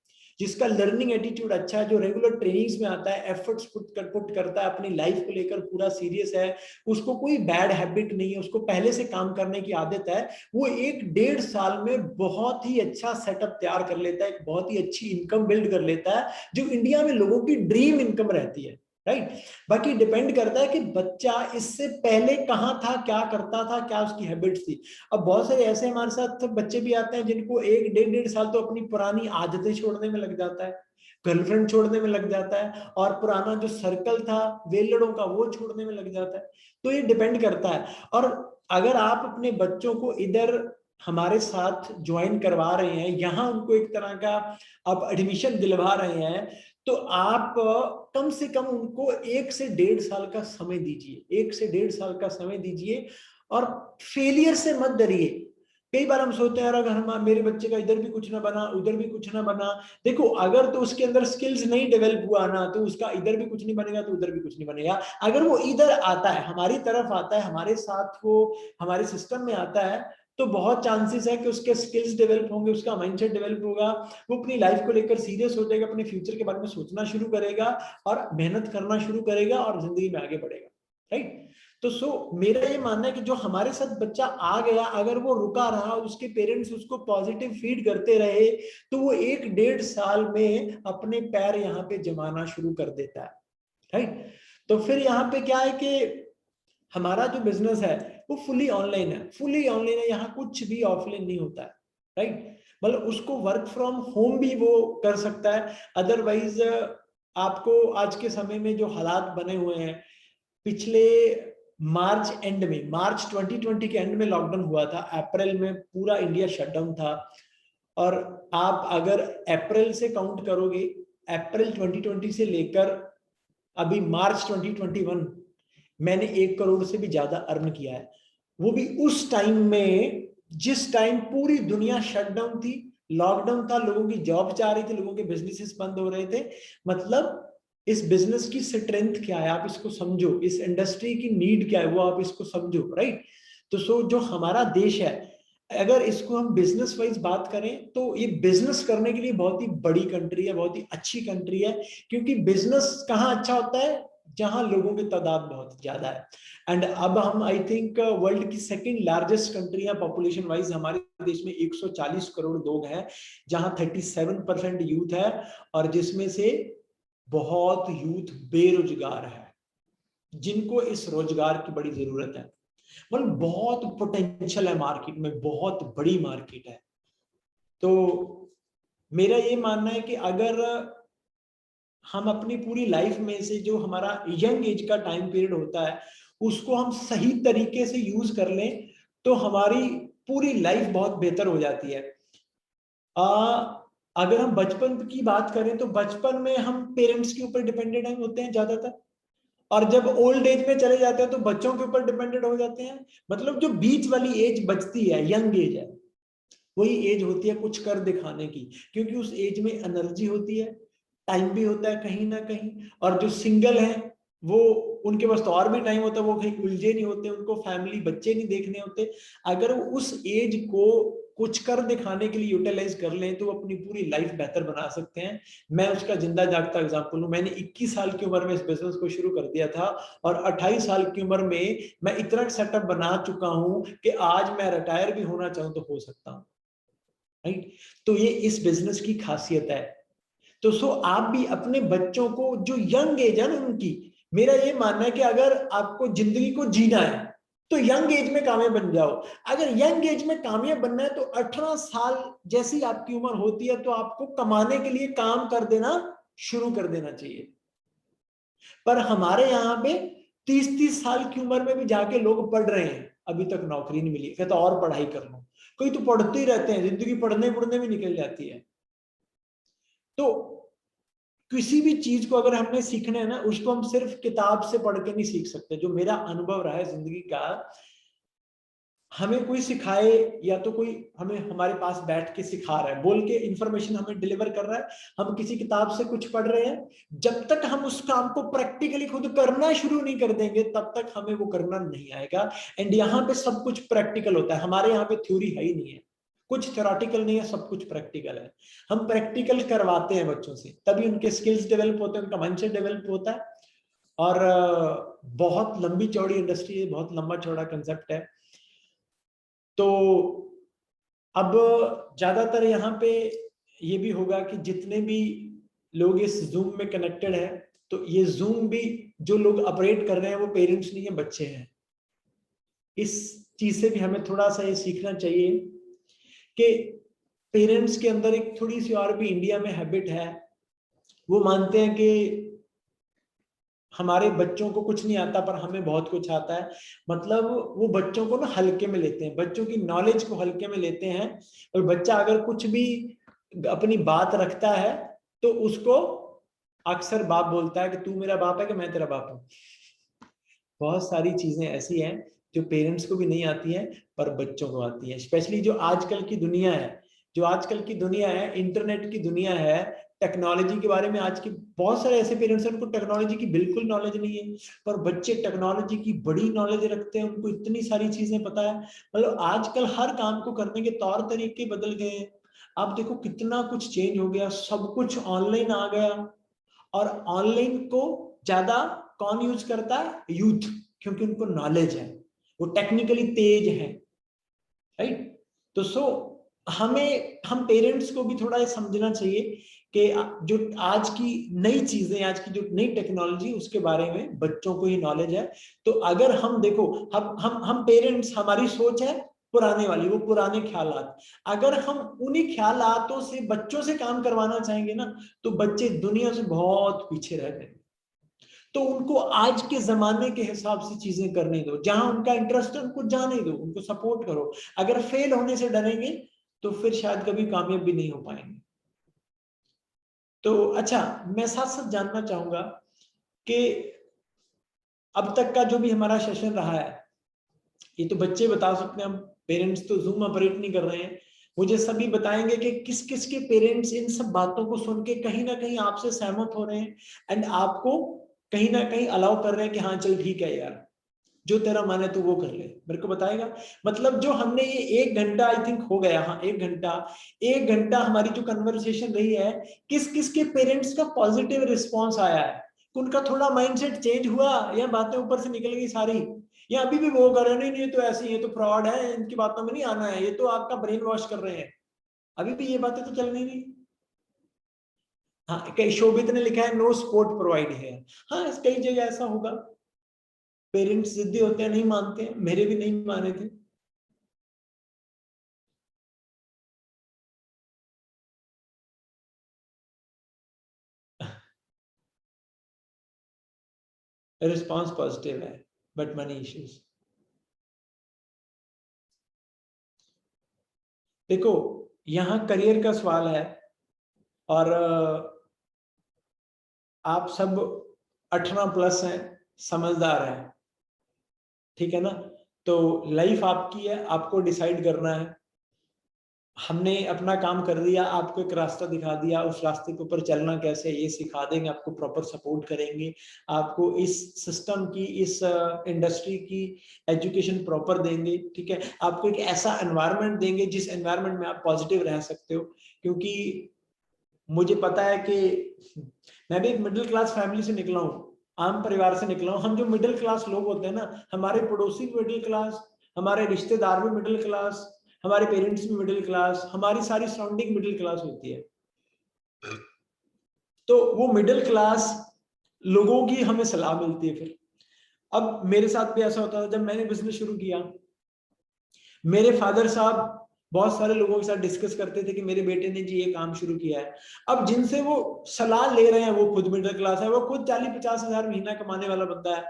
जिसका लर्निंग एटीट्यूड अच्छा है, जो रेगुलर ट्रेनिंग्स में आता है, एफर्ट्स पुट करता है, अपनी लाइफ को लेकर पूरा सीरियस है, उसको कोई बैड हैबिट नहीं है, उसको पहले से काम करने की आदत है, वो 1-1.5 साल में बहुत ही अच्छा सेटअप तैयार कर लेता है, एक बहुत ही अच्छी इनकम बिल्ड कर लेता है, जो इंडिया में लोगों की ड्रीम इनकम रहती है, राइट। बाकी डिपेंड करता है कि बच्चा इससे पहले कहाँ था, क्या करता था, क्या उसकी हैबिट्स थी। अब बहुत सारे ऐसे हमारे साथ बच्चे भी आते हैं जिनको 1-1.5 साल तो अपनी पुरानी आदतें छोड़ने में लग जाता है, गर्लफ्रेंड छोड़ने में लग जाता है, और पुराना जो सर्कल था वेलड़ों का वो छोड़ने में लग जाता है। तो ये डिपेंड करता है। और अगर आप अपने बच्चों को इधर हमारे साथ ज्वाइन करवा रहे हैं, यहाँ उनको एक तरह का आप एडमिशन दिलवा रहे हैं, तो आप कम से कम उनको 1 से 1.5 साल का समय दीजिए, 1 से 1.5 साल का समय दीजिए, और फेलियर से मत डरिए। कई बार हम सोचते हैं यार अगर हम मेरे बच्चे का इधर भी कुछ ना बना, उधर भी कुछ ना बना, देखो अगर तो उसके अंदर स्किल्स नहीं डेवलप हुआ ना, तो उसका इधर भी कुछ नहीं बनेगा तो उधर भी कुछ नहीं बनेगा। अगर वो इधर आता है, हमारी तरफ आता है, हमारे साथ वो हमारे सिस्टम में आता है, तो बहुत चांसेस है कि उसके स्किल्स डेवलप होंगे, उसका माइंडसेट डेवलप होगा, वो अपनी लाइफ को लेकर सीरियस हो जाएगा, अपने फ्यूचर के बारे में सोचना शुरू करेगा और मेहनत करना शुरू करेगा और जिंदगी में आगे बढ़ेगा, राइट। तो मेरा ये मानना है कि जो हमारे साथ बच्चा आ गया, अगर वो रुका रहा, उसके पेरेंट्स उसको पॉजिटिव फीड करते रहे, तो वो 1-1.5 साल में अपने पैर यहाँ पे जमाना शुरू कर देता है, राइट। तो फिर यहाँ पे क्या है कि हमारा जो बिजनेस है वो फुली ऑनलाइन है, फुली ऑनलाइन है, यहाँ कुछ भी ऑफलाइन नहीं होता है, राइट। मतलब उसको वर्क फ्रॉम होम भी वो कर सकता है। अदरवाइज आपको आज के समय में जो हालात बने हुए हैं, पिछले मार्च एंड में, मार्च 2020 के एंड में लॉकडाउन हुआ था, अप्रैल में पूरा इंडिया शटडाउन था, और आप अगर अप्रैल से काउंट करोगे, अप्रैल 2020 से लेकर अभी मार्च 2021, मैंने 1 करोड़ से भी ज्यादा अर्न किया है। वो भी उस टाइम में जिस टाइम पूरी दुनिया शटडाउन थी, लॉकडाउन था, लोगों की जॉब जा रही थी, लोगों के बिजनेसेस बंद हो रहे थे। मतलब इस बिजनेस की स्ट्रेंथ क्या है आप इसको समझो, इस इंडस्ट्री की नीड क्या है वो आप इसको समझो, राइट। तो जो हमारा देश है, अगर इसको हम बिजनेस वाइज बात करें तो ये बिजनेस करने के लिए बहुत ही बड़ी कंट्री है, बहुत ही अच्छी कंट्री है, क्योंकि बिजनेस कहाँ अच्छा होता है, जहां लोगों की तादाद बहुत ज्यादा है। एंड अब हम आई थिंक वर्ल्ड की सेकंड लार्जेस्ट कंट्री है पॉपुलेशन वाइज, हमारे देश में 140 करोड़ लोग हैं, जहां 37% यूथ है, और जिसमें से बहुत यूथ बेरोजगार है, जिनको इस रोजगार की बड़ी जरूरत है। मतलब बहुत पोटेंशियल है मार्केट में, बहुत बड़ी मार्केट है। तो मेरा ये मानना है कि अगर हम अपनी पूरी लाइफ में से जो हमारा यंग एज का टाइम पीरियड होता है उसको हम सही तरीके से यूज कर लें, तो हमारी पूरी लाइफ बहुत बेहतर हो जाती है। अगर हम बचपन की बात करें तो बचपन में हम पेरेंट्स के ऊपर डिपेंडेंट होते हैं ज्यादातर, और जब ओल्ड एज में चले जाते हैं तो बच्चों के ऊपर डिपेंडेंट हो जाते हैं। मतलब जो बीच वाली एज बचती है, यंग एज है, वही एज होती है कुछ कर दिखाने की, क्योंकि उस एज में एनर्जी होती है, टाइम भी होता है कहीं ना कहीं। और जो सिंगल है वो, उनके पास तो और भी टाइम होता है, वो कहीं उलझे नहीं होते, उनको फैमिली बच्चे नहीं देखने होते। अगर वो उस एज को कुछ कर दिखाने के लिए यूटिलाइज कर लें तो वो अपनी पूरी लाइफ बेहतर बना सकते हैं। मैं उसका जिंदा जागता एग्जांपल हूं। मैंने 21 साल की उम्र में इस बिजनेस को शुरू कर दिया था और 28 साल की उम्र में मैं इतना सेटअप बना चुका हूं कि आज मैं रिटायर भी होना चाहूं तो हो सकता हूं, राइट। तो ये इस बिजनेस की खासियत है। तो सो आप भी अपने बच्चों को, जो यंग एज है ना उनकी, मेरा ये मानना है कि अगर आपको जिंदगी को जीना है तो यंग एज में कामयाब बन जाओ। अगर यंग एज में कामयाब बनना है तो 18 साल जैसी आपकी उम्र होती है तो आपको कमाने के लिए काम कर देना शुरू कर देना चाहिए। पर हमारे यहाँ पे 30-30 साल की उम्र में भी जाके लोग पढ़ रहे हैं, अभी तक नौकरी नहीं मिली, कहता और पढ़ाई कर लो। कोई तो पढ़ते ही रहते हैं, जिंदगी पढ़ने पढ़ने में निकल जाती है। तो किसी भी चीज को अगर हमने सीखना है ना, उसको हम सिर्फ किताब से पढ़ के नहीं सीख सकते। जो मेरा अनुभव रहा है जिंदगी का, हमें कोई सिखाए या तो कोई हमें हमारे पास बैठ के सिखा रहा है, बोल के इंफॉर्मेशन हमें डिलीवर कर रहा है, हम किसी किताब से कुछ पढ़ रहे हैं, जब तक हम उस काम को प्रैक्टिकली खुद करना शुरू नहीं कर देंगे तब तक हमें वो करना नहीं आएगा। एंड यहाँ पे सब कुछ प्रैक्टिकल होता है, हमारे यहाँ पे थ्योरी है ही नहीं है, कुछ थ्योरेटिकल नहीं है, सब कुछ प्रैक्टिकल है। हम प्रैक्टिकल करवाते हैं बच्चों से, तभी उनके स्किल्स डेवलप होते हैं, उनका माइंडसेट डेवलप होता है। और बहुत लंबी चौड़ी इंडस्ट्री है, बहुत लंबा चौड़ा कंसेप्ट है। तो अब ज्यादातर यहाँ पे ये भी होगा कि जितने भी लोग इस जूम में कनेक्टेड है, तो ये जूम भी जो लोग ऑपरेट कर रहे हैं वो पेरेंट्स नहीं है, बच्चे हैं। इस चीज से भी हमें थोड़ा सा ये सीखना चाहिए कि पेरेंट्स के अंदर एक थोड़ी सी और भी इंडिया में हैबिट है, वो मानते हैं कि हमारे बच्चों को कुछ नहीं आता पर हमें बहुत कुछ आता है। मतलब वो बच्चों को ना हल्के में लेते हैं, बच्चों की नॉलेज को हल्के में लेते हैं। और बच्चा अगर कुछ भी अपनी बात रखता है तो उसको अक्सर बाप बोलता है कि तू मेरा बाप है कि मैं तेरा बाप हूं। बहुत सारी चीजें ऐसी हैं जो पेरेंट्स को भी नहीं आती हैं पर बच्चों को आती है। स्पेशली जो आजकल की दुनिया है, जो आजकल की दुनिया है, इंटरनेट की दुनिया है, टेक्नोलॉजी के बारे में आज के बहुत सारे ऐसे पेरेंट्स हैं उनको टेक्नोलॉजी की बिल्कुल नॉलेज नहीं है, पर बच्चे टेक्नोलॉजी की बड़ी नॉलेज रखते हैं, उनको इतनी सारी चीजें पता है। मतलब आजकल हर काम को करने के तौर तरीके बदल गए हैं। आप देखो कितना कुछ चेंज हो गया, सब कुछ ऑनलाइन आ गया। और ऑनलाइन को ज्यादा कौन यूज करता है? यूथ, क्योंकि उनको नॉलेज है, वो टेक्निकली तेज है, राइट। तो सो हमें, हम पेरेंट्स को भी थोड़ा ये समझना चाहिए कि जो आज की नई चीजें, आज की जो नई टेक्नोलॉजी, उसके बारे में बच्चों को ही नॉलेज है। तो अगर हम देखो, हम पेरेंट्स, हमारी सोच है पुराने वाली, वो पुराने ख्यालात, अगर हम उन्हीं ख्यालातों से बच्चों से काम करवाना चाहेंगे ना, तो बच्चे दुनिया से बहुत पीछे रह जाएंगे। तो उनको आज के जमाने के हिसाब से चीजें करने दो, जहां उनका इंटरेस्ट है उनको जाने दो, उनको सपोर्ट करो। अगर फेल होने से डरेंगे तो फिर शायद कभी कामयाब भी नहीं हो पाएंगे। तो अच्छा, मैं साथ साथ जानना चाहूंगा कि अब तक का जो भी हमारा सेशन रहा है, ये तो बच्चे बता सकते हैं, हम पेरेंट्स तो जूम ऑपरेट नहीं कर रहे हैं। मुझे सभी बताएंगे कि किस किस के पेरेंट्स इन सब बातों को सुन के कहीं ना कहीं आपसे सहमत हो रहे हैं एंड आपको कहीं ना कहीं अलाउ कर रहे हैं कि हाँ चल ठीक है यार, जो तेरा मन है तो वो कर ले, मेरे को बताएगा। मतलब जो हमने ये 1 घंटा, आई थिंक हो गया, हाँ 1 घंटा, 1 घंटा हमारी जो कन्वर्सेशन रही है, किस किस के पेरेंट्स का पॉजिटिव रिस्पॉन्स आया है? उनका थोड़ा माइंडसेट चेंज हुआ या बातें ऊपर से निकल गई सारी, या अभी भी वो कर रहे हैं नहीं नहीं, तो ऐसे ही, ये तो फ्रॉड है, इनकी बातों में नहीं आना है, ये तो आपका ब्रेन वॉश कर रहे हैं, अभी भी ये बातें तो चल नहीं रही। हाँ, कई शोभित ने लिखा है नो सपोर्ट प्रोवाइड है। हाँ, कई जगह ऐसा होगा, पेरेंट्स जिद्दी होते हैं, नहीं मानते हैं, मेरे भी नहीं माने थे। रिस्पॉन्स पॉजिटिव है बट मनी इश्यूज। देखो, यहाँ करियर का सवाल है और आप सब 18+ हैं, समझदार हैं, ठीक है ना। तो लाइफ आपकी है, आपको डिसाइड करना है। हमने अपना काम कर दिया, आपको एक रास्ता दिखा दिया, उस रास्ते के ऊपर चलना कैसे है ये सिखा देंगे, आपको प्रॉपर सपोर्ट करेंगे, आपको इस सिस्टम की, इस इंडस्ट्री की एजुकेशन प्रॉपर देंगे, ठीक है। आपको एक ऐसा एनवायरनमेंट देंगे जिस एनवायरनमेंट में आप पॉजिटिव रह सकते हो, क्योंकि मुझे पता है कि मैं भी एक मिडिल क्लास फैमिली से निकला हूँ, आम परिवार से निकला हूँ। हम जो मिडिल क्लास लोग होते हैं ना, हमारे पड़ोसी भी मिडिल क्लास, हमारे रिश्तेदार भी मिडिल क्लास, हमारे पेरेंट्स भी मिडिल क्लास, हमारी सारी सराउंडिंग मिडिल क्लास होती है। तो वो मिडिल क्लास लोगों की हमें सलाह मिलती है। फिर अब मेरे साथ भी ऐसा होता था, जब मैंने बिजनेस शुरू किया, मेरे फादर साहब बहुत सारे लोगों के साथ डिस्कस करते थे कि मेरे बेटे ने जी ये काम शुरू किया है। अब जिनसे वो सलाह ले रहे हैं वो खुद मिडिल क्लास है, वो खुद 40-50 हजार महीना कमाने वाला बंदा है,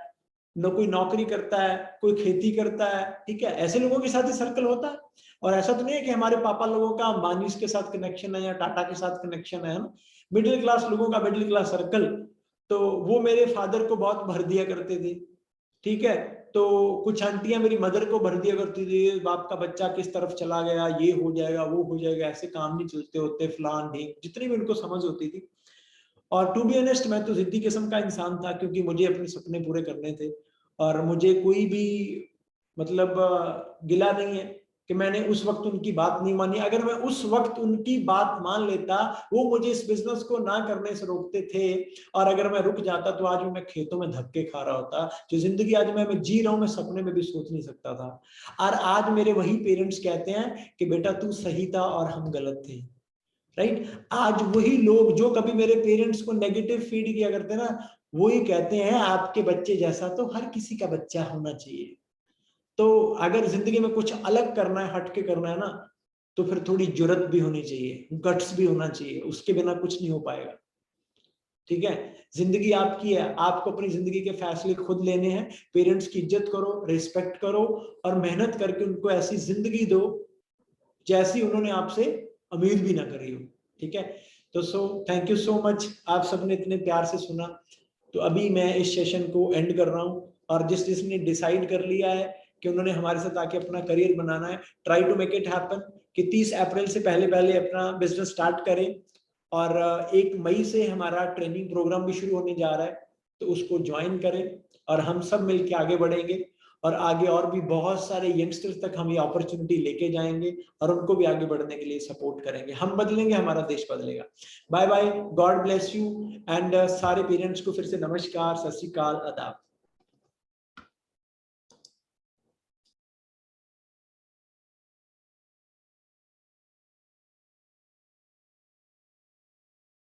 न कोई नौकरी करता है, कोई खेती करता है, ठीक है। ऐसे लोगों के साथ ही सर्कल होता है। और ऐसा तो नहीं है कि हमारे पापा लोगों का अंबानी के साथ कनेक्शन है या टाटा के साथ कनेक्शन है ना, मिडिल क्लास लोगों का मिडिल क्लास सर्कल। तो वो मेरे फादर को बहुत भर दिया करते थे, ठीक है। तो कुछ आंटियां मेरी मदर को भर दिया करती थी, बाप का बच्चा किस तरफ चला गया, ये हो जाएगा वो हो जाएगा, ऐसे काम नहीं चलते होते, फलान ढींग, जितनी भी उनको समझ होती थी। और टू बी ऑनेस्ट, मैं तो जिद्दी किस्म का इंसान था, क्योंकि मुझे अपने सपने पूरे करने थे। और मुझे कोई भी मतलब गिला नहीं है कि मैंने उस वक्त उनकी बात नहीं मानी। अगर मैं उस वक्त उनकी बात मान लेता, वो मुझे इस बिजनेस को ना करने से रोकते थे, और अगर मैं रुक जाता तो आज मैं खेतों में धक्के खा रहा होता। जो जिंदगी आज मैं जी रहा हूं, मैं सपने में भी सोच नहीं सकता था। और आज मेरे वही पेरेंट्स कहते हैं कि बेटा तू सही था और हम गलत थे, राइट। आज वही लोग जो कभी मेरे पेरेंट्स को नेगेटिव फीड किया करते ना, वो ही कहते हैं आपके बच्चे जैसा तो हर किसी का बच्चा होना चाहिए। तो अगर जिंदगी में कुछ अलग करना है, हटके करना है ना, तो फिर थोड़ी जुर्रत भी होनी चाहिए, गट्स भी होना चाहिए, उसके बिना कुछ नहीं हो पाएगा, ठीक है। जिंदगी आपकी है, आपको अपनी जिंदगी के फैसले खुद लेने हैं। पेरेंट्स की इज्जत करो, रिस्पेक्ट करो, और मेहनत करके उनको ऐसी जिंदगी दो जैसी उन्होंने आपसे उम्मीद भी ना करी हो, ठीक है। तो थैंक यू सो मच, आप सबने इतने प्यार से सुना। तो अभी मैं इस सेशन को एंड कर रहा हूँ, और जिसने डिसाइड कर लिया है कि उन्होंने हमारे साथ आके अपना करियर बनाना है, try to make it happen, कि 30 अप्रैल से पहले पहले अपना बिजनेस स्टार्ट करें। और 1 मई से हमारा ट्रेनिंग प्रोग्राम भी शुरू होने जा रहा है, तो उसको ज्वाइन करें, और हम सब मिलके आगे बढ़ेंगे। और आगे और भी बहुत सारे यंगस्टर्स तक हम ये अपॉर्चुनिटी लेके जाएंगे, और उनको भी आगे बढ़ने के लिए सपोर्ट करेंगे। हम बदलेंगे, हमारा देश बदलेगा। Bye bye, God bless you. And सारे पेरेंट्स को फिर से नमस्कार, सत श्री अकाल, आदाब।